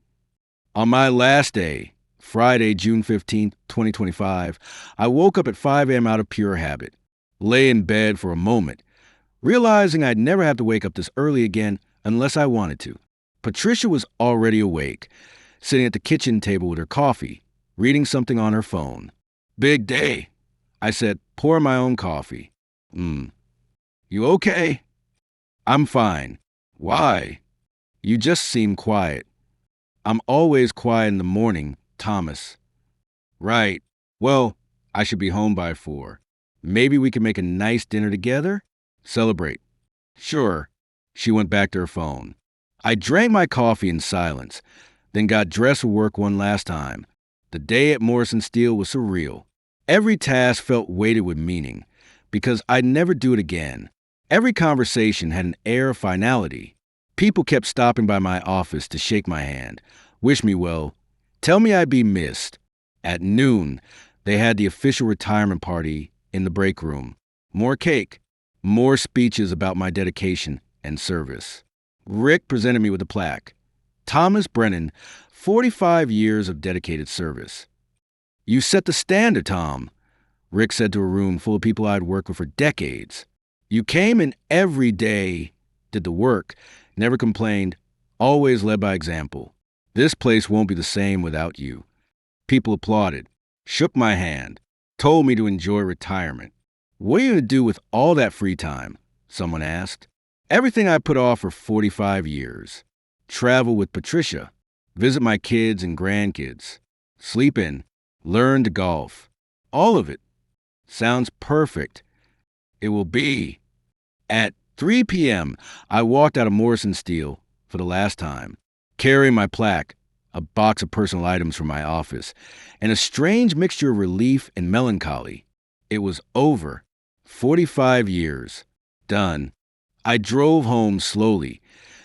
A: On my last day, Friday, June 15th, 2025, I woke up at 5 a.m. out of pure habit. Lay in bed for a moment, realizing I'd never have to wake up this early again unless I wanted to. Patricia was already awake, sitting at the kitchen table with her coffee, reading something on her phone. "Big day," I said, pouring my own coffee. You okay?" "I'm fine." "Why?" "You just seem quiet." "I'm always quiet in the morning, Thomas." "Right. Well, I should be home by 4. Maybe we can make a nice dinner together? Celebrate." "Sure." She went back to her phone. I drank my coffee in silence, then got dressed for work one last time. The day at Morrison Steel was surreal. Every task felt weighted with meaning, because I'd never do it again. Every conversation had an air of finality. People kept stopping by my office to shake my hand, wish me well, tell me I'd be missed. At noon, they had the official retirement party in the break room. More cake, more speeches about my dedication and service. Rick presented me with a plaque. Thomas Brennan, 45 years of dedicated service. "You set the standard, Tom," Rick said to a room full of people I'd worked with for decades. "You came in every day, did the work, never complained, always led by example. This place won't be the same without you. People applauded, shook my hand, told me to enjoy retirement. What are you going to do with all that free time? Someone asked. Everything I put off for 45 years. Travel with Patricia, visit my kids and grandkids, sleep in, learn to golf. All of it. Sounds perfect. It will be. At 3 p.m., I walked out of Morrison Steel for the last time, carrying my plaque, a box of personal items from my office, and a strange mixture of relief and melancholy. It was over. 45 years. Done. I drove home slowly,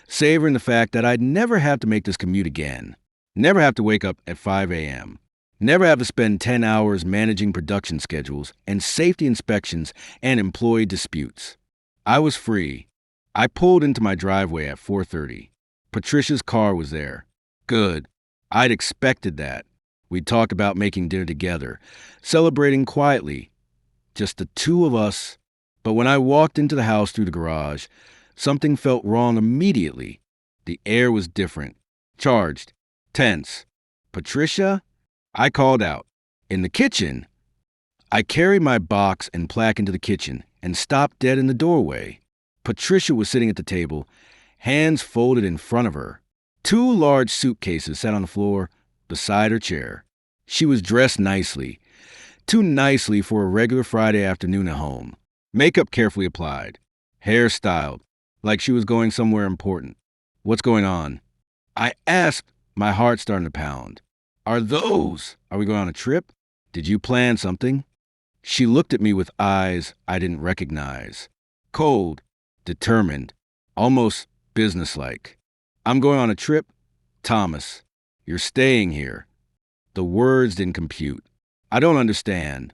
A: savoring the fact that I'd never have to make this commute again. Never have to wake up at 5 a.m. Never have to spend 10 hours managing production schedules and safety inspections and employee disputes. I was free. I pulled into my driveway at 4:30. Patricia's car was there. Good. I'd expected that. We'd talked about making dinner together, celebrating quietly, just the two of us. But when I walked into the house through the garage, something felt wrong immediately. The air was different, charged, tense. Patricia? I called out. In the kitchen. I carried my box and plaque into the kitchen and stopped dead in the doorway. Patricia was sitting at the table, hands folded in front of her. Two large suitcases sat on the floor beside her chair. She was dressed nicely, too nicely for a regular Friday afternoon at home. Makeup carefully applied, hair styled, like she was going somewhere important. What's going on? I asked, my heart starting to pound. Are we going on a trip? Did you plan something? She looked at me with eyes I didn't recognize. Cold, determined, almost businesslike. I'm going on a trip? Thomas, you're staying here. The words didn't compute. I don't understand.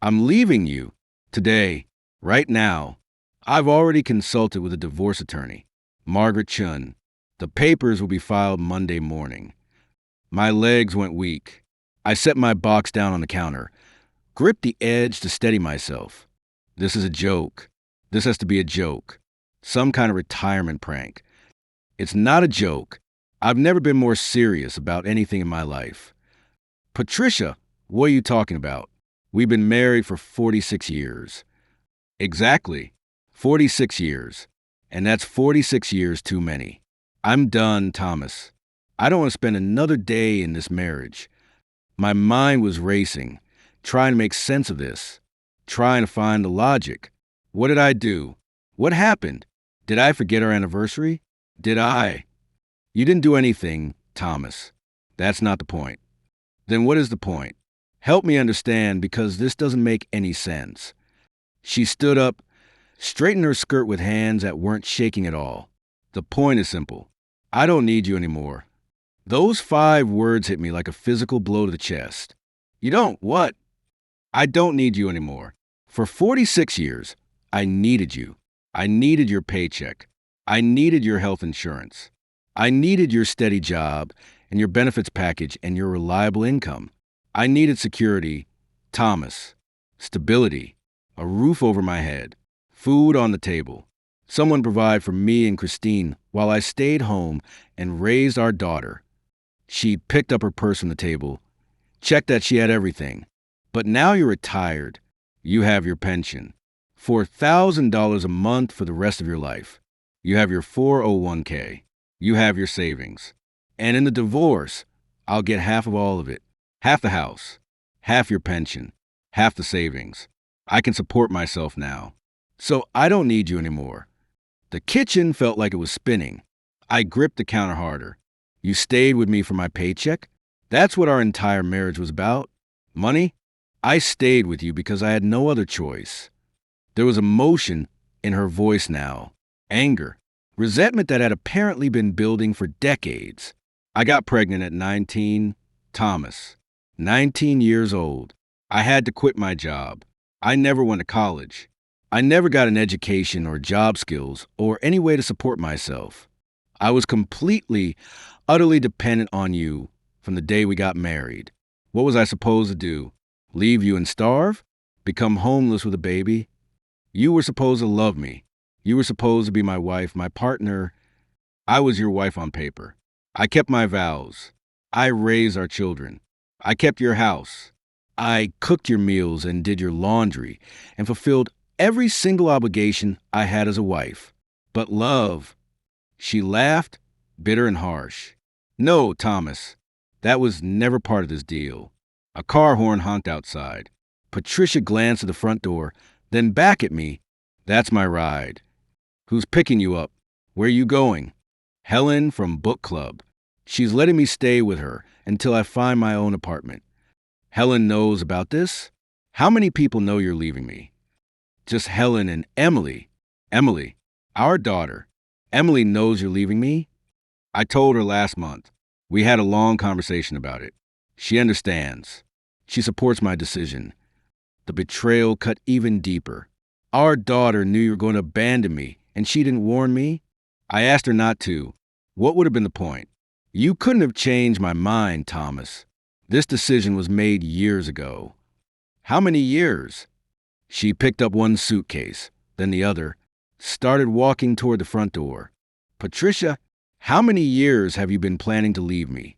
A: I'm leaving you. Today. Right now. I've already consulted with a divorce attorney, Margaret Chun. The papers will be filed Monday morning. My legs went weak. I set my box down on the counter, gripped the edge to steady myself. This is a joke. This has to be a joke. Some kind of retirement prank. It's not a joke. I've never been more serious about anything in my life. Patricia, what are you talking about? We've been married for 46 years. Exactly. 46 years. And that's 46 years too many. I'm done, Thomas. I don't want to spend another day in this marriage. My mind was racing, trying to make sense of this, trying to find the logic. What did I do? What happened? Did I forget our anniversary? Did I? You didn't do anything, Thomas. That's not the point. Then what is the point? Help me understand, because this doesn't make any sense. She stood up, straightened her skirt with hands that weren't shaking at all. The point is simple. I don't need you anymore. Those 5 words hit me like a physical blow to the chest. You don't what? I don't need you anymore. For 46 years, I needed you. I needed your paycheck. I needed your health insurance. I needed your steady job and your benefits package and your reliable income. I needed security, Thomas, stability, a roof over my head, food on the table, someone provide for me and Christine while I stayed home and raised our daughter. She picked up her purse from the table, checked that she had everything. But now you're retired. You have your pension. $4,000 a month for the rest of your life. You have your 401k. You have your savings. And in the divorce, I'll get half of all of it. Half the house, half your pension, half the savings. I can support myself now. So I don't need you anymore. The kitchen felt like it was spinning. I gripped the counter harder. You stayed with me for my paycheck? That's what our entire marriage was about. Money? I stayed with you because I had no other choice. There was emotion in her voice now. Anger. Resentment that had apparently been building for decades. I got pregnant at 19, Thomas. 19 years old. I had to quit my job. I never went to college. I never got an education or job skills or any way to support myself. I was completely, utterly dependent on you from the day we got married. What was I supposed to do? Leave you and starve? Become homeless with a baby? You were supposed to love me. You were supposed to be my wife, my partner. I was your wife on paper. I kept my vows. I raised our children. I kept your house. I cooked your meals and did your laundry and fulfilled every single obligation I had as a wife. But love, she laughed, bitter and harsh. No, Thomas, that was never part of this deal. A car horn honked outside. Patricia glanced at the front door, then back at me. That's my ride. Who's picking you up? Where you going? Helen from book club. She's letting me stay with her until I find my own apartment. Helen knows about this? How many people know you're leaving me? Just Helen and Emily. Emily, our daughter. Emily knows you're leaving me? I told her last month. We had a long conversation about it. She understands. She supports my decision. The betrayal cut even deeper. Our daughter knew you were going to abandon me, and she didn't warn me? I asked her not to. What would have been the point? You couldn't have changed my mind, Thomas. This decision was made years ago. How many years? She picked up one suitcase, then the other, started walking toward the front door. Patricia, how many years have you been planning to leave me?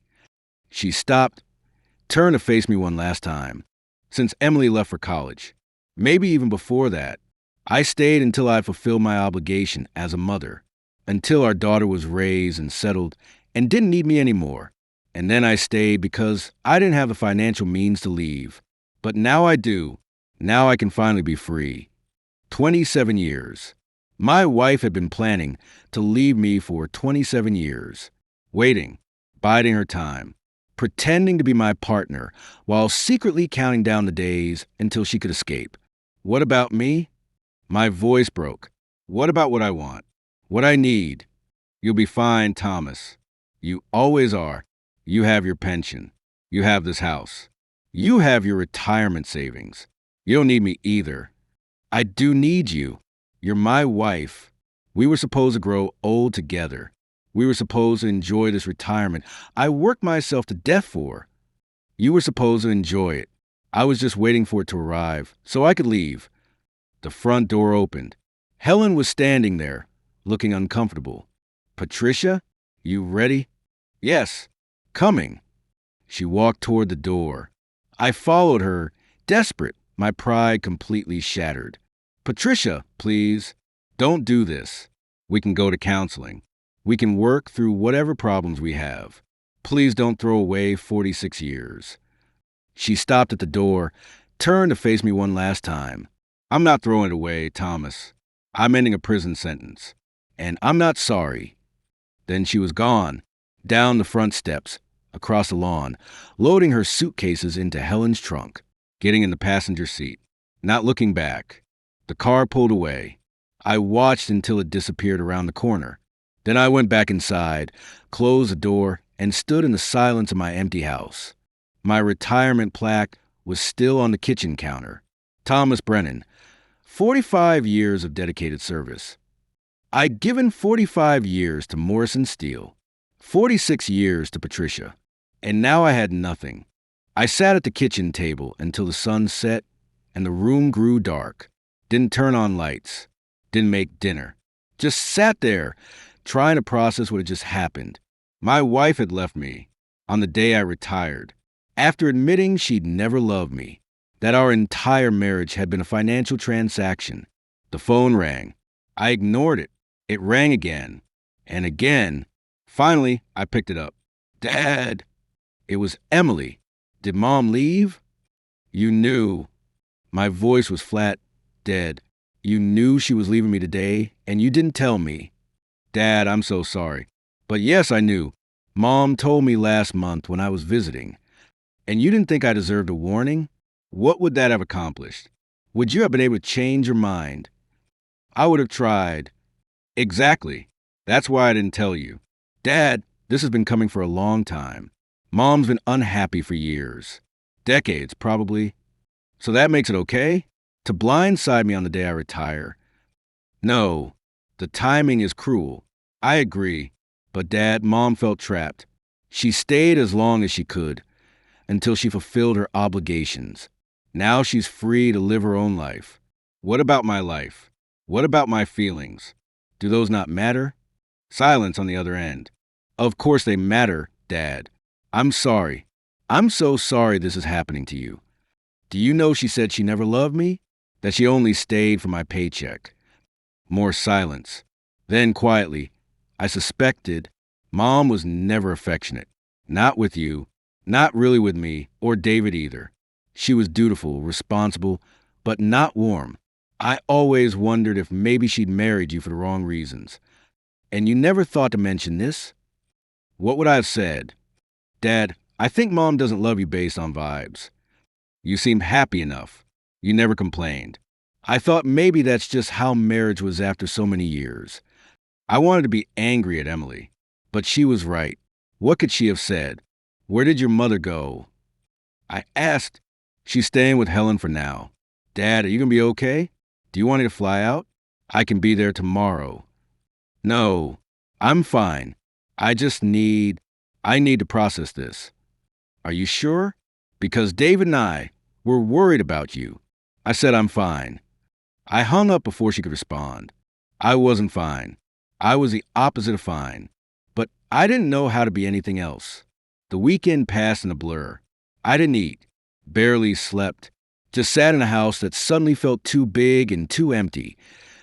A: She stopped, turned to face me one last time. Since Emily left for college. Maybe even before that. I stayed until I fulfilled my obligation as a mother. Until our daughter was raised and settled and didn't need me anymore. And then I stayed because I didn't have the financial means to leave. But now I do. Now I can finally be free. 27 years. My wife had been planning to leave me for 27 years. Waiting, biding her time, pretending to be my partner while secretly counting down the days until she could escape. What about me? My voice broke. What about what I want? What I need? You'll be fine, Thomas. You always are. You have your pension. You have this house. You have your retirement savings. You don't need me either. I do need you. You're my wife. We were supposed to grow old together. We were supposed to enjoy this retirement I worked myself to death for. You were supposed to enjoy it. I was just waiting for it to arrive so I could leave. The front door opened. Helen was standing there, looking uncomfortable. Patricia, you ready? Yes, coming. She walked toward the door. I followed her, desperate, my pride completely shattered. Patricia, please, don't do this. We can go to counseling. We can work through whatever problems we have. Please don't throw away 46 years. She stopped at the door, turned to face me one last time. I'm not throwing it away, Thomas. I'm ending a prison sentence. And I'm not sorry. Then she was gone, down the front steps, across the lawn, loading her suitcases into Helen's trunk, getting in the passenger seat, not looking back. The car pulled away. I watched until it disappeared around the corner. Then I went back inside, closed the door, and stood in the silence of my empty house. My retirement plaque was still on the kitchen counter. Thomas Brennan, 45 years of dedicated service. I'd given 45 years to Morrison Steele, 46 years to Patricia, and now I had nothing. I sat at the kitchen table until the sun set and the room grew dark. Didn't turn on lights, didn't make dinner. Just sat there, trying to process what had just happened. My wife had left me on the day I retired, after admitting she'd never loved me, that our entire marriage had been a financial transaction. The phone rang. I ignored it. It rang again and again. Finally, I picked it up. Dad! It was Emily. Did Mom leave? You knew. My voice was flat, dead. You knew she was leaving me today, and you didn't tell me. Dad, I'm so sorry. But yes, I knew. Mom told me last month when I was visiting. And you didn't think I deserved a warning? What would that have accomplished? Would you have been able to change your mind? I would have tried. Exactly. That's why I didn't tell you. Dad, this has been coming for a long time. Mom's been unhappy for years. Decades, probably. So that makes it okay? To blindside me on the day I retire. No, the timing is cruel. I agree. But Dad, Mom felt trapped. She stayed as long as she could, until she fulfilled her obligations. Now she's free to live her own life. What about my life? What about my feelings? Do those not matter? Silence on the other end. Of course they matter, Dad. I'm sorry. I'm so sorry this is happening to you. Do you know she said she never loved me? That she only stayed for my paycheck. More silence. Then quietly, I suspected Mom was never affectionate. Not with you, not really with me, or David either. She was dutiful, responsible, but not warm. I always wondered if maybe she'd married you for the wrong reasons. And you never thought to mention this? What would I have said? Dad, I think Mom doesn't love you based on vibes. You seem happy enough. You never complained. I thought maybe that's just how marriage was after so many years. I wanted to be angry at Emily, but she was right. What could she have said? Where did your mother go? I asked. She's staying with Helen for now. Dad, are you going to be okay? Do you want me to fly out? I can be there tomorrow. No, I'm fine. I need to process this. Are you sure? Because David and I, we're worried about you. I said I'm fine. I hung up before she could respond. I wasn't fine. I was the opposite of fine. But I didn't know how to be anything else. The weekend passed in a blur. I didn't eat, barely slept, just sat in a house that suddenly felt too big and too empty,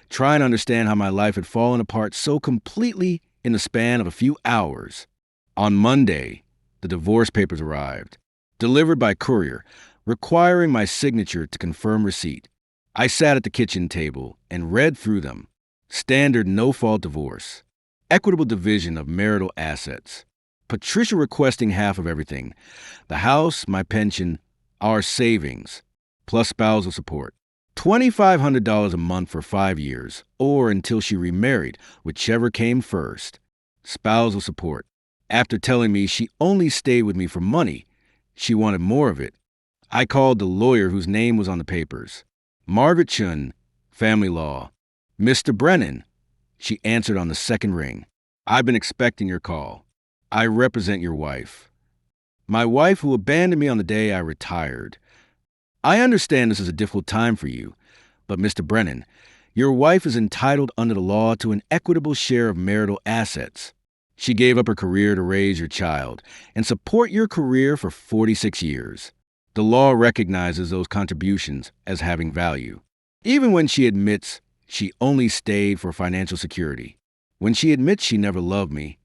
A: trying to understand how my life had fallen apart so completely in the span of a few hours. On Monday, the divorce papers arrived, delivered by courier, requiring my signature to confirm receipt. I sat at the kitchen table and read through them. Standard no-fault divorce. Equitable division of marital assets. Patricia requesting half of everything. The house, my pension, our savings, plus spousal support. $2,500 a month for 5 years, or until she remarried, whichever came first. Spousal support. After telling me she only stayed with me for money, she wanted more of it. I called the lawyer whose name was on the papers. Margaret Chun, family law. Mr. Brennan. She answered on the second ring. I've been expecting your call. I represent your wife. My wife who abandoned me on the day I retired. I understand this is a difficult time for you, but Mr. Brennan, your wife is entitled under the law to an equitable share of marital assets. She gave up her career to raise your child and support your career for 46 years. The law recognizes those contributions as having value. Even when she admits she only stayed for financial security. When she admits she never loved me.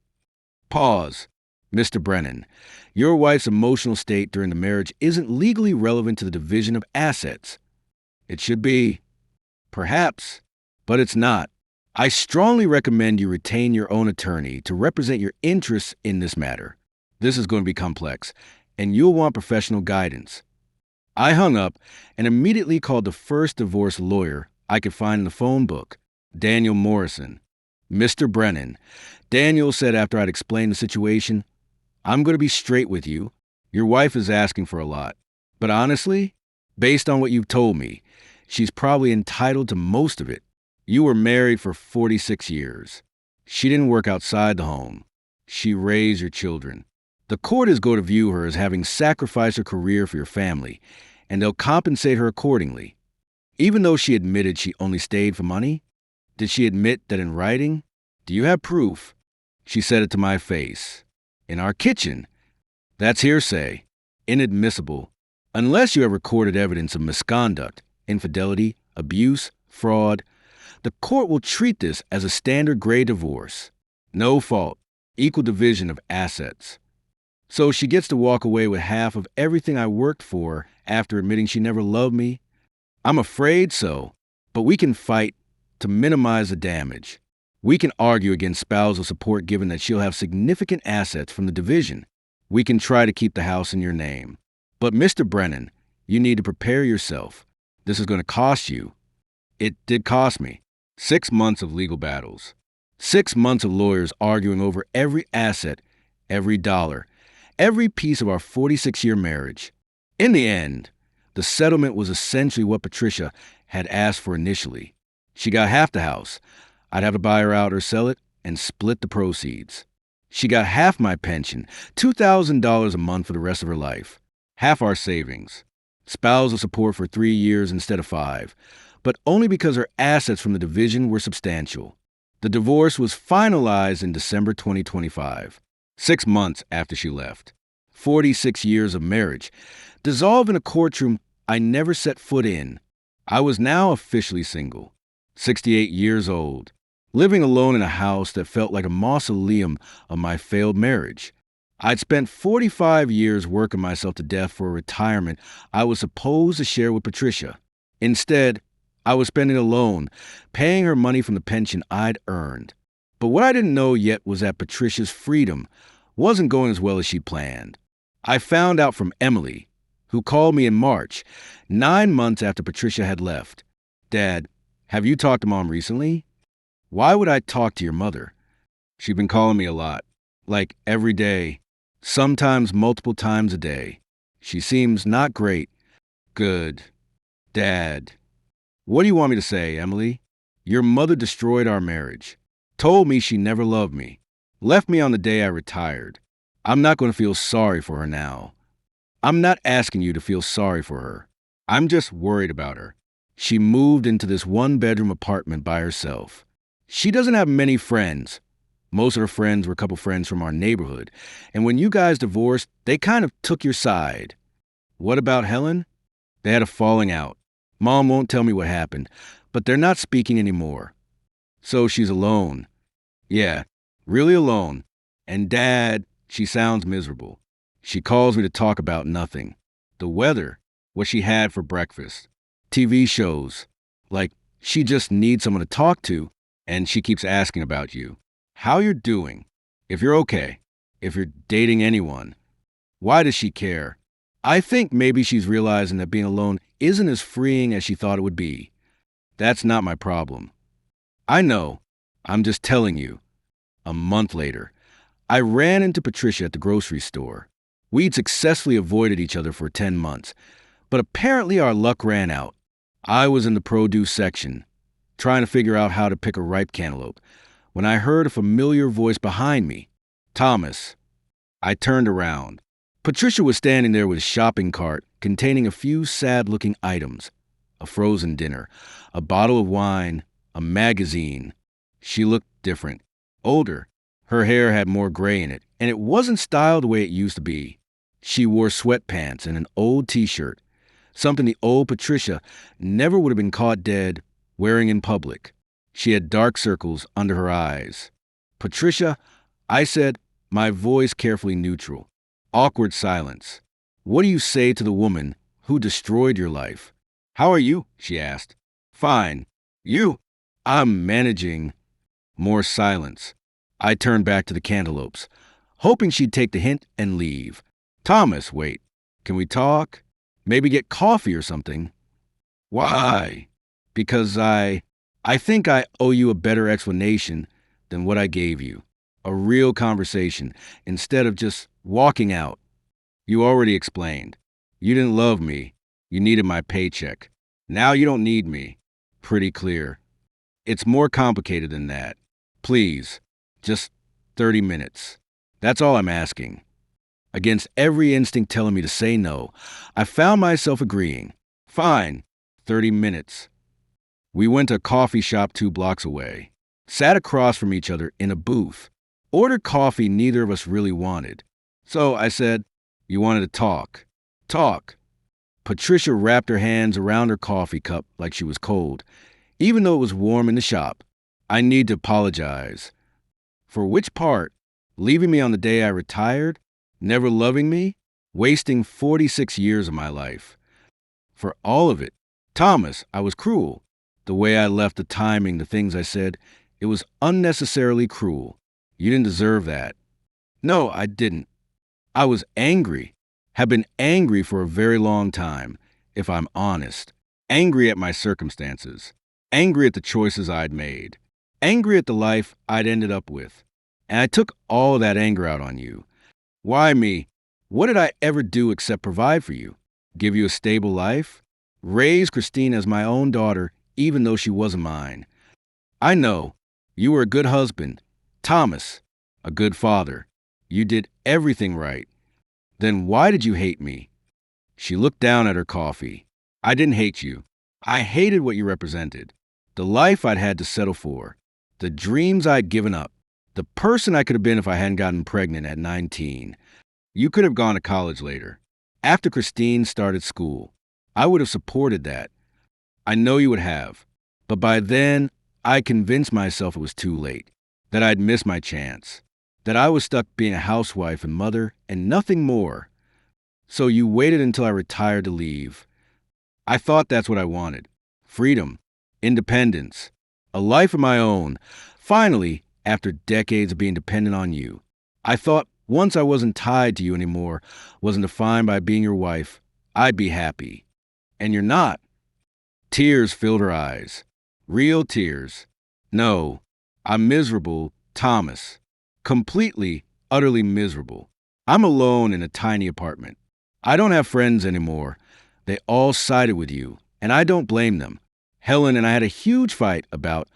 A: Pause. Mr. Brennan, your wife's emotional state during the marriage isn't legally relevant to the division of assets. It should be. Perhaps. But it's not. I strongly recommend you retain your own attorney to represent your interests in this matter. This is going to be complex, and you'll want professional guidance. I hung up and immediately called the first divorce lawyer I could find in the phone book, Daniel Morrison. Mr. Brennan, Daniel said after I'd explained the situation, I'm going to be straight with you. Your wife is asking for a lot. But honestly, based on what you've told me, she's probably entitled to most of it. You were married for 46 years. She didn't work outside the home. She raised your children. The court is going to view her as having sacrificed her career for your family, and they'll compensate her accordingly. Even though she admitted she only stayed for money, did she admit that in writing? Do you have proof? She said it to my face. In our kitchen. That's hearsay. Inadmissible. Unless you have recorded evidence of misconduct, infidelity, abuse, fraud, the court will treat this as a standard grade divorce. No fault. Equal division of assets. So she gets to walk away with half of everything I worked for after admitting she never loved me? I'm afraid so, but we can fight to minimize the damage. We can argue against spousal support given that she'll have significant assets from the division. We can try to keep the house in your name. But Mr. Brennan, you need to prepare yourself. This is going to cost you. It did cost me. 6 months of legal battles. 6 months of lawyers arguing over every asset, every dollar, every piece of our 46-year marriage. In the end, the settlement was essentially what Patricia had asked for initially. She got half the house. I'd have to buy her out or sell it and split the proceeds. She got half my pension, $2,000 a month for the rest of her life. Half our savings. Spousal support for 3 years instead of 5, but only because her assets from the division were substantial. The divorce was finalized in December 2025. 6 months after she left. 46 years of marriage. Dissolved in a courtroom I never set foot in. I was now officially single. 68 years old. Living alone in a house that felt like a mausoleum of my failed marriage. I'd spent 45 years working myself to death for a retirement I was supposed to share with Patricia. Instead, I was spending alone, paying her money from the pension I'd earned. But what I didn't know yet was that Patricia's freedom wasn't going as well as she'd planned. I found out from Emily, who called me in March, 9 months after Patricia had left. Dad, have you talked to Mom recently? Why would I talk to your mother? She'd been calling me a lot, like every day, sometimes multiple times a day. She seems not great. Good. Dad. What do you want me to say, Emily? Your mother destroyed our marriage. Told me she never loved me. Left me on the day I retired. I'm not going to feel sorry for her now. I'm not asking you to feel sorry for her. I'm just worried about her. She moved into this one-bedroom apartment by herself. She doesn't have many friends. Most of her friends were a couple friends from our neighborhood. And when you guys divorced, they kind of took your side. What about Helen? They had a falling out. Mom won't tell me what happened, but they're not speaking anymore. So she's alone. Yeah, really alone. And Dad, she sounds miserable. She calls me to talk about nothing. The weather, what she had for breakfast, TV shows. Like, she just needs someone to talk to, and she keeps asking about you. How you're doing. If you're okay. If you're dating anyone. Why does she care? I think maybe she's realizing that being alone isn't as freeing as she thought it would be. That's not my problem. I know. I'm just telling you. A month later, I ran into Patricia at the grocery store. We'd successfully avoided each other for 10 months, but apparently our luck ran out. I was in the produce section, trying to figure out how to pick a ripe cantaloupe, when I heard a familiar voice behind me. Thomas. I turned around. Patricia was standing there with a shopping cart containing a few sad-looking items. A frozen dinner, a bottle of wine, a magazine. She looked different, older. Her hair had more gray in it, and it wasn't styled the way it used to be. She wore sweatpants and an old t-shirt, something the old Patricia never would have been caught dead wearing in public. She had dark circles under her eyes. Patricia, I said, my voice carefully neutral. Awkward silence. What do you say to the woman who destroyed your life? How are you? She asked. Fine. You? I'm managing. More silence. I turned back to the cantaloupes, hoping she'd take the hint and leave. Thomas, wait. Can we talk? Maybe get coffee or something. Why? Because I think I owe you a better explanation than what I gave you. A real conversation, instead of just walking out. You already explained. You didn't love me. You needed my paycheck. Now you don't need me. Pretty clear. It's more complicated than that. Please, just 30 minutes. That's all I'm asking. Against every instinct telling me to say no, I found myself agreeing. Fine, 30 minutes. We went to a coffee shop 2 blocks away, sat across from each other in a booth, ordered coffee neither of us really wanted. So I said, you wanted to talk. Talk. Patricia wrapped her hands around her coffee cup like she was cold, even though it was warm in the shop. I need to apologize. For which part? Leaving me on the day I retired? Never loving me? Wasting 46 years of my life. For all of it. Thomas, I was cruel. The way I left, the timing, the things I said, it was unnecessarily cruel. You didn't deserve that. No, I didn't. I was angry. Have been angry for a very long time, if I'm honest. Angry at my circumstances. Angry at the choices I'd made. Angry at the life I'd ended up with. And I took all that anger out on you. Why me? What did I ever do except provide for you? Give you a stable life? Raise Christine as my own daughter, even though she wasn't mine. I know. You were a good husband. Thomas, a good father. You did everything right. Then why did you hate me? She looked down at her coffee. I didn't hate you. I hated what you represented. The life I'd had to settle for. The dreams I'd given up. The person I could have been if I hadn't gotten pregnant at 19. You could have gone to college later. After Christine started school, I would have supported that. I know you would have. But by then, I convinced myself it was too late, that I'd missed my chance, that I was stuck being a housewife and mother and nothing more. So you waited until I retired to leave. I thought that's what I wanted. Freedom, independence, a life of my own. Finally, after decades of being dependent on you, I thought once I wasn't tied to you anymore, wasn't defined by being your wife, I'd be happy. And you're not. Tears filled her eyes. Real tears. No, I'm miserable, Thomas. Completely, utterly miserable. I'm alone in a tiny apartment. I don't have friends anymore. They all sided with you, and I don't blame them. Helen and I had a huge fight about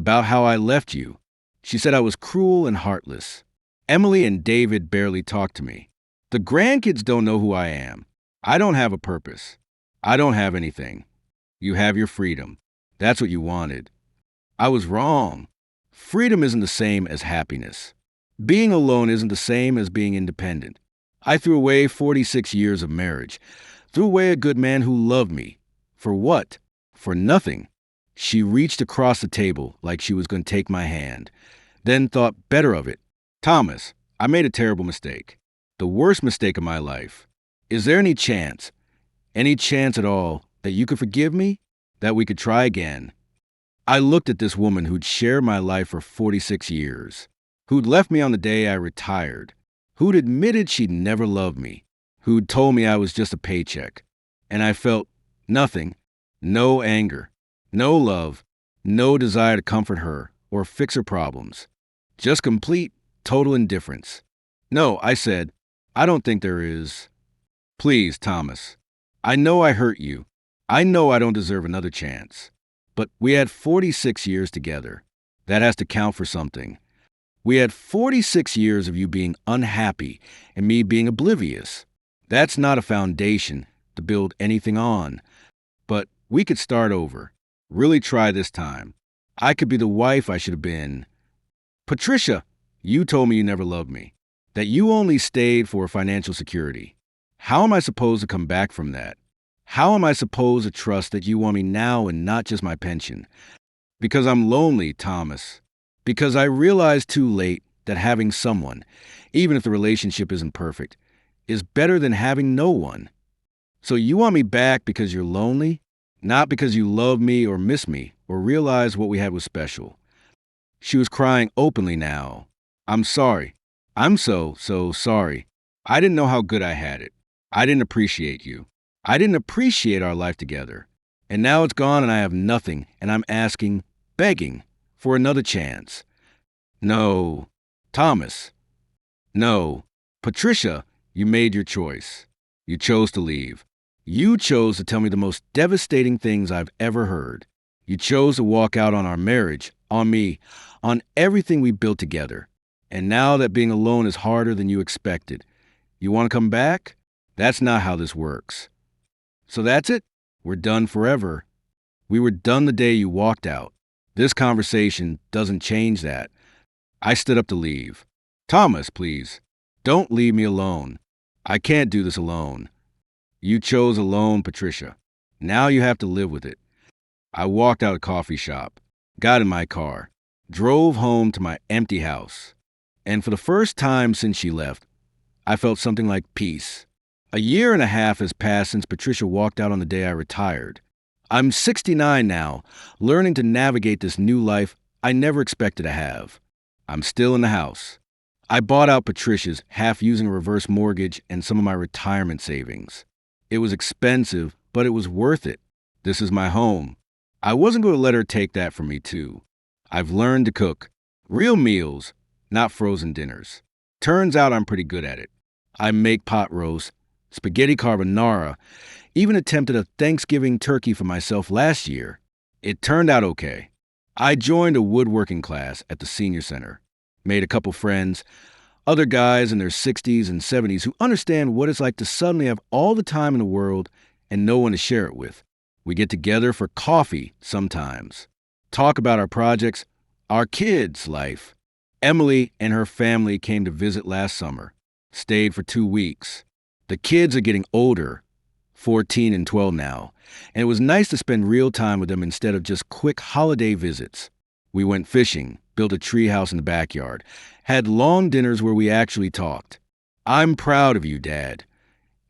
A: how I left you. She said I was cruel and heartless. Emily and David barely talk to me. The grandkids don't know who I am. I don't have a purpose. I don't have anything. You have your freedom. That's what you wanted. I was wrong. Freedom isn't the same as happiness. Being alone isn't the same as being independent. I threw away 46 years of marriage. Threw away a good man who loved me. For what? For nothing. She reached across the table like she was going to take my hand, then thought better of it. Thomas, I made a terrible mistake. The worst mistake of my life. Is there any chance at all, that you could forgive me? That we could try again? I looked at this woman who'd shared my life for 46 years, who'd left me on the day I retired, who'd admitted she'd never loved me, who'd told me I was just a paycheck. And I felt nothing, no anger, no love, no desire to comfort her or fix her problems. Just complete, total indifference. No, I said, I don't think there is. Please, Thomas. I know I hurt you. I know I don't deserve another chance. But we had 46 years together. That has to count for something. We had 46 years of you being unhappy and me being oblivious. That's not a foundation to build anything on. But we could start over. Really try this time. I could be the wife I should have been. Patricia, you told me you never loved me, that you only stayed for financial security. How am I supposed to come back from that? How am I supposed to trust that you want me now and not just my pension? Because I'm lonely, Thomas. Because I realized too late that having someone, even if the relationship isn't perfect, is better than having no one. So you want me back because you're lonely? Not because you love me or miss me or realize what we had was special. She was crying openly now. I'm sorry. I'm so sorry. I didn't know how good I had it. I didn't appreciate you. I didn't appreciate our life together. And now it's gone and I have nothing, and I'm asking, begging, for another chance. No. Thomas. No. Patricia, you made your choice. You chose to leave. You chose to tell me the most devastating things I've ever heard. You chose to walk out on our marriage, on me, on everything we built together. And now that being alone is harder than you expected, you want to come back? That's not how this works. So that's it? We're done forever. We were done the day you walked out. This conversation doesn't change that. I stood up to leave. Thomas, please, don't leave me alone. I can't do this alone. You chose alone, Patricia. Now you have to live with it. I walked out of the coffee shop, got in my car, drove home to my empty house. And for the first time since she left, I felt something like peace. A year and a half has passed since Patricia walked out on the day I retired. I'm 69 now, learning to navigate this new life I never expected to have. I'm still in the house. I bought out Patricia's, half using a reverse mortgage and some of my retirement savings. It was expensive, but it was worth it. This is my home. I wasn't going to let her take that from me, too. I've learned to cook. Real meals, not frozen dinners. Turns out I'm pretty good at it. I make pot roast, spaghetti carbonara, even attempted a Thanksgiving turkey for myself last year. It turned out okay. I joined a woodworking class at the senior center, made a couple friends, other guys in their 60s and 70s who understand what it's like to suddenly have all the time in the world and no one to share it with. We get together for coffee sometimes, talk about our projects, our kids' life, Emily and her family came to visit last summer, stayed for 2 weeks. The kids are getting older, 14 and 12 now, and it was nice to spend real time with them instead of just quick holiday visits. We went fishing, built a treehouse in the backyard, had long dinners where we actually talked. I'm proud of you, Dad.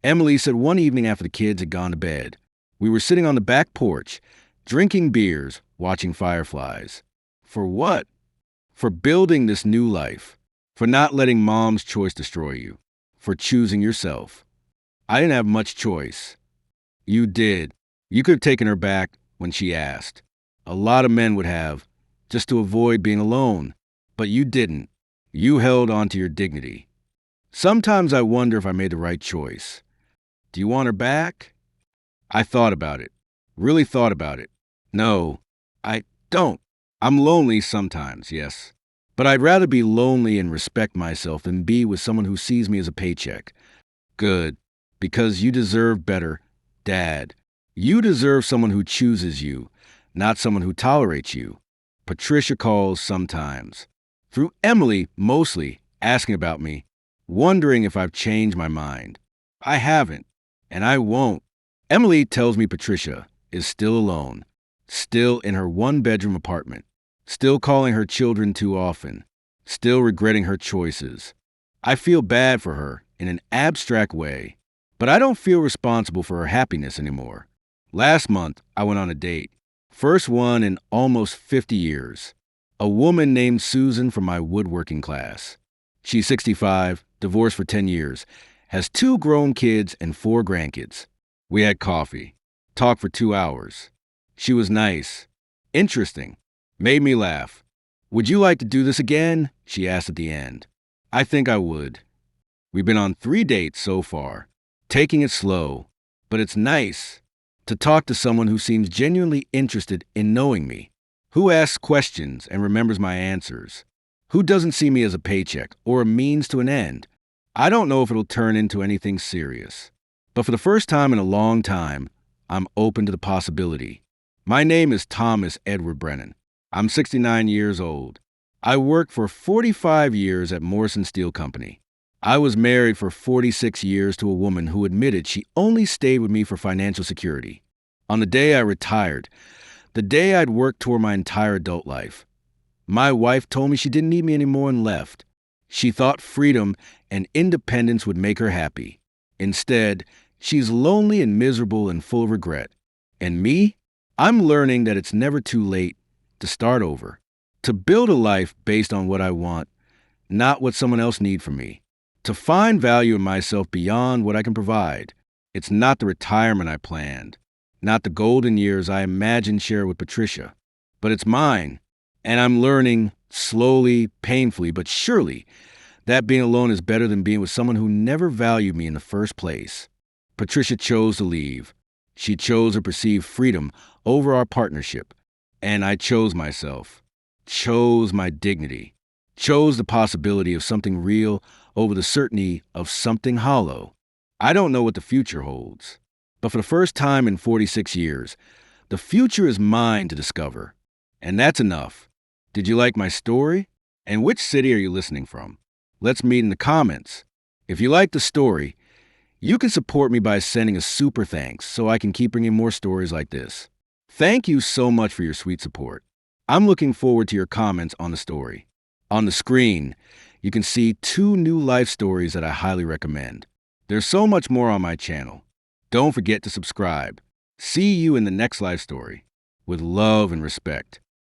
A: Emily said one evening after the kids had gone to bed. We were sitting on the back porch, drinking beers, watching fireflies. For what? For building this new life. For not letting mom's choice destroy you. For choosing yourself. I didn't have much choice. You did. You could have taken her back when she asked. A lot of men would have, just to avoid being alone. But you didn't. You held on to your dignity. Sometimes I wonder if I made the right choice. Do you want her back? I thought about it. Really thought about it. No, I don't. I'm lonely sometimes, yes. But I'd rather be lonely and respect myself than be with someone who sees me as a paycheck. Good. Because you deserve better, Dad. You deserve someone who chooses you, not someone who tolerates you. Patricia calls sometimes. Through Emily, mostly, asking about me, wondering if I've changed my mind. I haven't, and I won't. Emily tells me Patricia is still alone, still in her one-bedroom apartment, still calling her children too often, still regretting her choices. I feel bad for her in an abstract way, but I don't feel responsible for her happiness anymore. Last month, I went on a date. First one in almost 50 years. A woman named Susan from my woodworking class. She's 65, divorced for 10 years, has 2 grown kids and 4 grandkids. We had coffee, talked for 2 hours. She was nice, interesting, made me laugh. Would you like to do this again? She asked at the end. I think I would. We've been on 3 dates so far, taking it slow, but it's nice to talk to someone who seems genuinely interested in knowing me, who asks questions and remembers my answers, who doesn't see me as a paycheck or a means to an end. I don't know if it'll turn into anything serious, but for the first time in a long time, I'm open to the possibility. My name is Thomas Edward Brennan. I'm 69 years old. I worked for 45 years at Morrison Steel Company. I was married for 46 years to a woman who admitted she only stayed with me for financial security. On the day I retired, the day I'd worked toward my entire adult life, my wife told me she didn't need me anymore and left. She thought freedom and independence would make her happy. Instead, she's lonely and miserable and full of regret. And me? I'm learning that it's never too late to start over, to build a life based on what I want, not what someone else needs from me. To find value in myself beyond what I can provide. It's not the retirement I planned, not the golden years I imagined share with Patricia, but it's mine. And I'm learning, slowly, painfully, but surely, that being alone is better than being with someone who never valued me in the first place. Patricia chose to leave. She chose her perceived freedom over our partnership. And I chose myself, chose my dignity, chose the possibility of something real over the certainty of something hollow. I don't know what the future holds, but for the first time in 46 years, the future is mine to discover. And that's enough. Did you like my story? And which city are you listening from? Let's meet in the comments. If you like the story, you can support me by sending a super thanks so I can keep bringing more stories like this. Thank you so much for your sweet support. I'm looking forward to your comments on the story. On the screen, you can see 2 new life stories that I highly recommend. There's so much more on my channel. Don't forget to subscribe. See you in the next life story. With love and respect.